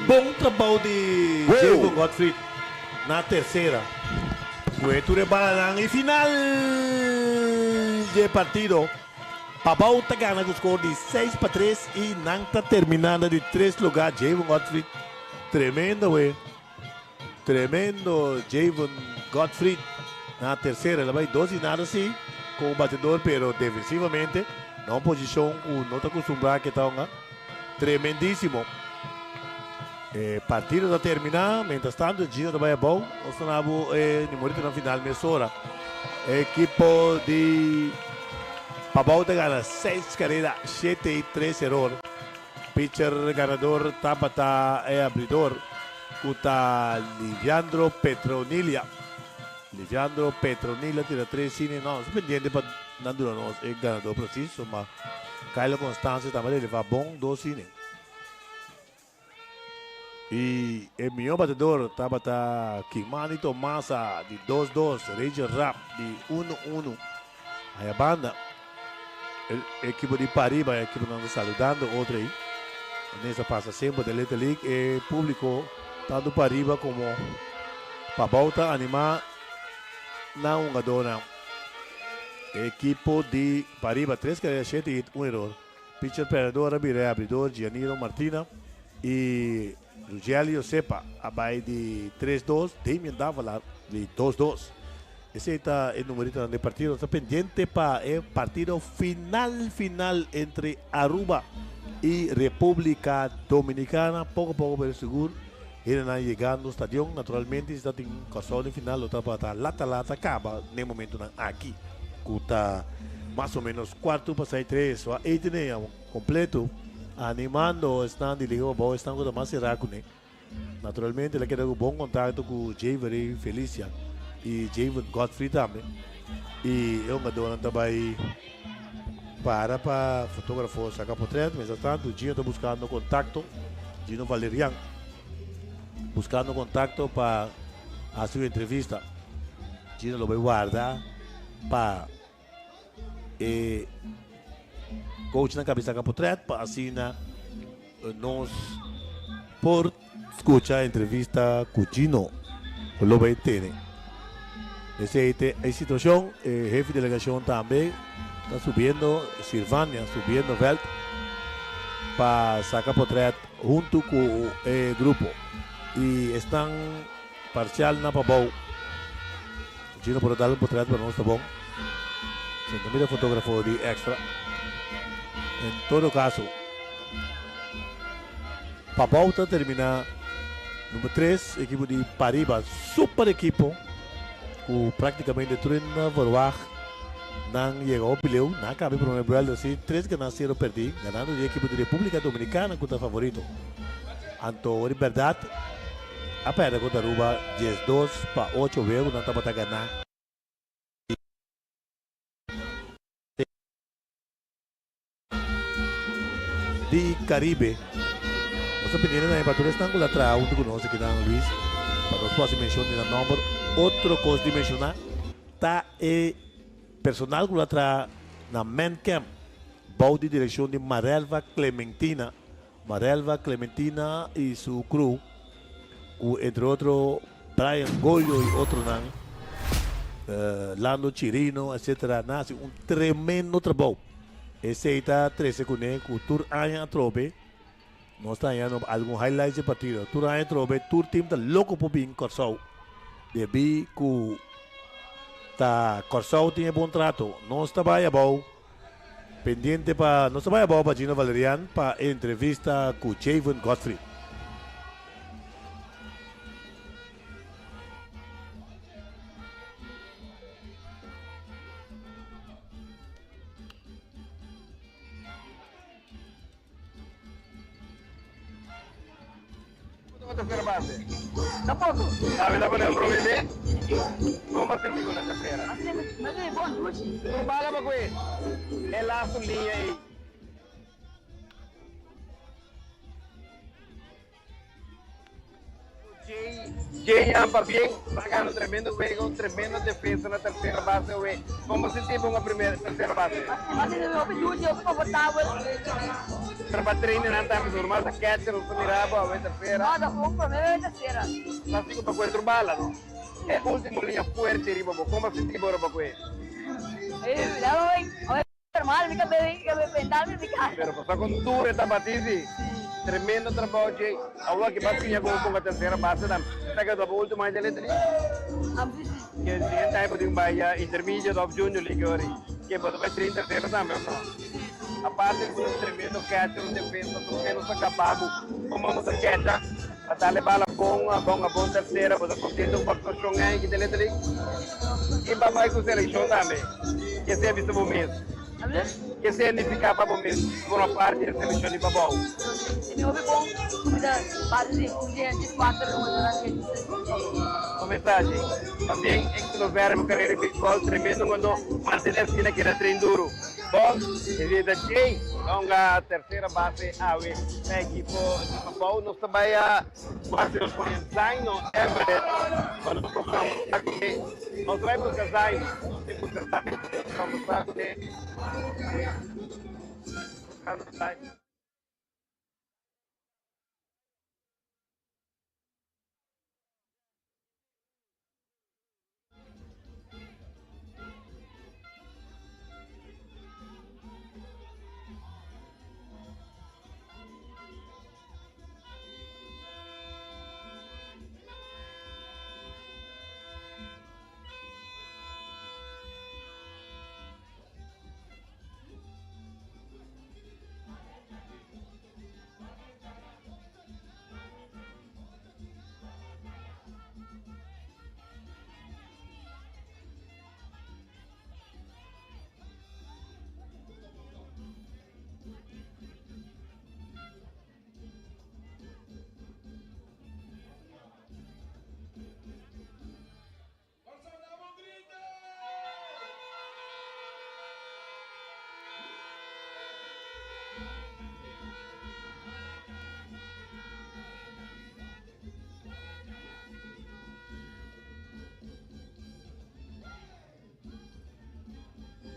Bom trabalho de Diego Gottfried na terceira. Foi Turebalan e final de partido. Pabau tá ganhando com o score de 6-3 e não tá terminando de 3 lugares. Diego Gottfried, tremendo, ué. Tremendo Javon Gottfried na terceira. Ela vai 2 e nada sim com o batedor, pero defensivamente não posição não está acostumbrado que está tremendíssimo. Partido está terminando, mientras tanto o Gino vai bom. O Sanabo Nimorita na final mesora. Equipo de Pabau te gana 6 carreras, 7 y 3 errores. Pitcher ganador Tabata abridor. Kuta Liviandro Petronilla. Liviandro Petronilla tira 3 cine. Não, se pendiente para Nanduro não é ganador preciso, mas Kylo Constância também ele vai bom 2 cine. E o meu batedor Tabata Kimani Tomasa de 2-2. Rachel Rapp de 1-1. Aí a banda. A equipe de Pariba, a equipe não está saludando, outra aí. Nessa passa sempre da Little League, e público tanto Pariba como Pabauta animar não dona. Equipe de Pariba 3 carreiras 7 e 1 erro. Pitcher perdedor, abridor, Gianiro Martina e Rugelio Sepa, abai de 3-2, Damien Davalar de 2-2. Ese está el numerito de partido, está pendiente para el partido final entre Aruba y República Dominicana. Poco a poco, pero seguro, irán llegando al estadio. Naturalmente, está en caso de final, lo está para lata, acaba en el momento aquí. Está más o menos cuarto para 6-3, o ahí tenemos completo, animando, están dirigiendo, están con más Irakune. Naturalmente, le queda un buen contacto con Javery Felicia e Javon Gottfried também. E eu me dou também para fotógrafo sacar portrait, mas tanto o Gino está buscando contato, Gino Valerian, buscando contato para a sua entrevista. Gino lo vai guardar para coach na cabeça sacar portrait, para assim nós por escuchar a entrevista com Gino, lo vai ter. Esa situación, jefe de delegación también está subiendo, Silvania, subiendo Velt para sacar portrait junto con el grupo. Y están parcial na Pabau. Chino por dar un portrait para no está bon. Se mira fotógrafo de extra. En todo caso, Pabau está terminando número 3, equipo de Pariba, super equipo. Praticamente treina verwacht não chegou ao pileu, não cabe para o Brasil assim, 3 que nasceram perdi, ganhando a equipe da República Dominicana contra favorito. Então, de verdade, a perda contra Aruba 10-2 para 8 vezes, não estava a ganhar. De Caribe, nossa opinião na empatura está com a trás, junto conosco aqui na Luiz, para nós possamos mencionar o número. Outra coisa de mencionar, está o personal que está na main camp, bom de direção de Marelva Clementina e seu crew, entre outros Brian Golho e outros Lando Chirino, etc. Nasce tremendo trabalho. Esse está 13 com o Tour Aya Trobe, nós estamos aí alguns highlights de partida. Tour Aya Trobe, Tour Team está louco por vir Corsau. Debi que tá Corsau tinha bom trato, não estava bom, pendiente para não estava bom para Gino Valerian para entrevista com Javon Gottfried. Sabe la volevo provvedere? Come senti con la caffera? Ma che è buono così? Non paga per questo. È là sul lì. Jay para bien, sacando tremendo juego, tremenda defesa na terceira base. Como se teve uma terceira base? Mas ele não pediu, eu confortável. Para treinar não está normal, tá catcher, não mirava a terceira. Ah, da bom para mim é terceira. Mas fica para quatro balas, não? É a última linha forte, riba, como se teve agora para quê? Normal, fica bem pendado, fica. Pero só com dura tá batida. Tremendo trabalho, Jay. Agora que batia com a terceira base, tá pegando a última mais ele tem. Que é tempo de baia intermediate of junior league ori. Que pode vai 30 terceira também, não. A parte do tremendo catcher, defesa, tudo que não se acabava. Como não se catcha, a dar bala bom terceira, pode continuar com a construção aí que ele tem. E vai com seleção também. Que se é visto bom mesmo. Que significa para o mesmo, por uma parte da seleção de Babau. Eu vi bom, base de 4 Como está, gente? Também é que no verbo carreira de futebol tremendo quando manter-se naquele treino duro. Bom, e da Jay, a terceira base a equipe de Babau, nós também base os Zaino Everett, quando nós aqui, nós vamos buscar Zaino, vamos buscar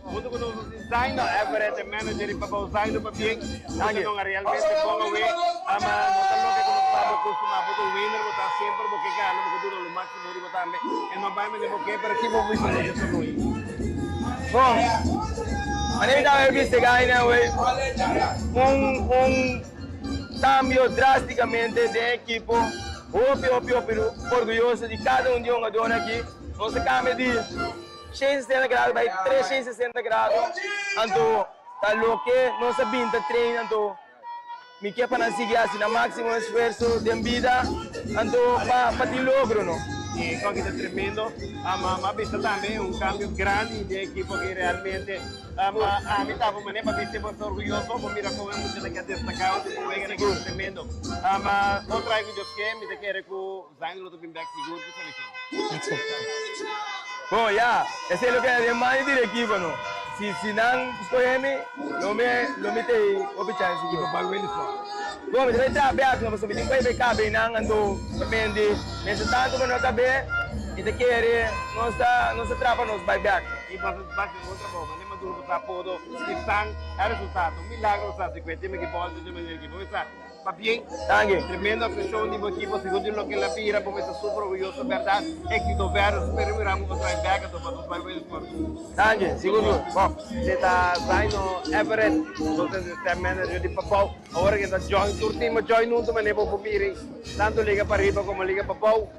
Muito quando o Zaino Everett, manager para o Zaino para bem, não realmente bom a ver, mas não que quando estava acostumado com o winner, botar sempre porque ganha, porque tudo no máximo de botar também, e não vai me demorar para que vou ver isso aí. Bom, a gente vai ver se ganha, cambio drasticamente de equipo, orgulhoso de cada de jogador aqui, não se cambia de 160 graus, vai 360 graus. Então, tá louco, não sabia treino, então, me quer para seguir assim, na máximo esforço de vida, então, para te logro, não? E com que está tremendo, mas vista também cambio grande de equipo que realmente, a mim estava para ver se você orgulhoso, como mira como é muito daqui a destacar, tipo, é que tremendo. Mas, outra coisa que eu me quero que o Zaino não tem back seguro, que seleção. Bom, esse é o que é mais de equipe, não? Se não escolher, não me tem opção de equipe para o só. Bom, mas vai trabalhar, não, você tem que ver cabe não, então depende. Mas tanto não cabe, e te quer, não se trava nos buyback. E para outra forma, nem mais duro para todo, e estão é resultado, milagre está 50 mil que pode de uma equipe, está. Va bien, tremenda presión de equipo, segundo lo que la pira, porque está súper orgulloso, ¿verdad? Éxito ver, esperamos otra vez back, entonces vamos a ver el sport. Tangue, segundo, bom, você está Zaino Everett, entonces está manager de Papau, agora que está join, tu time join, não também é para o tanto liga para riba como liga Papau.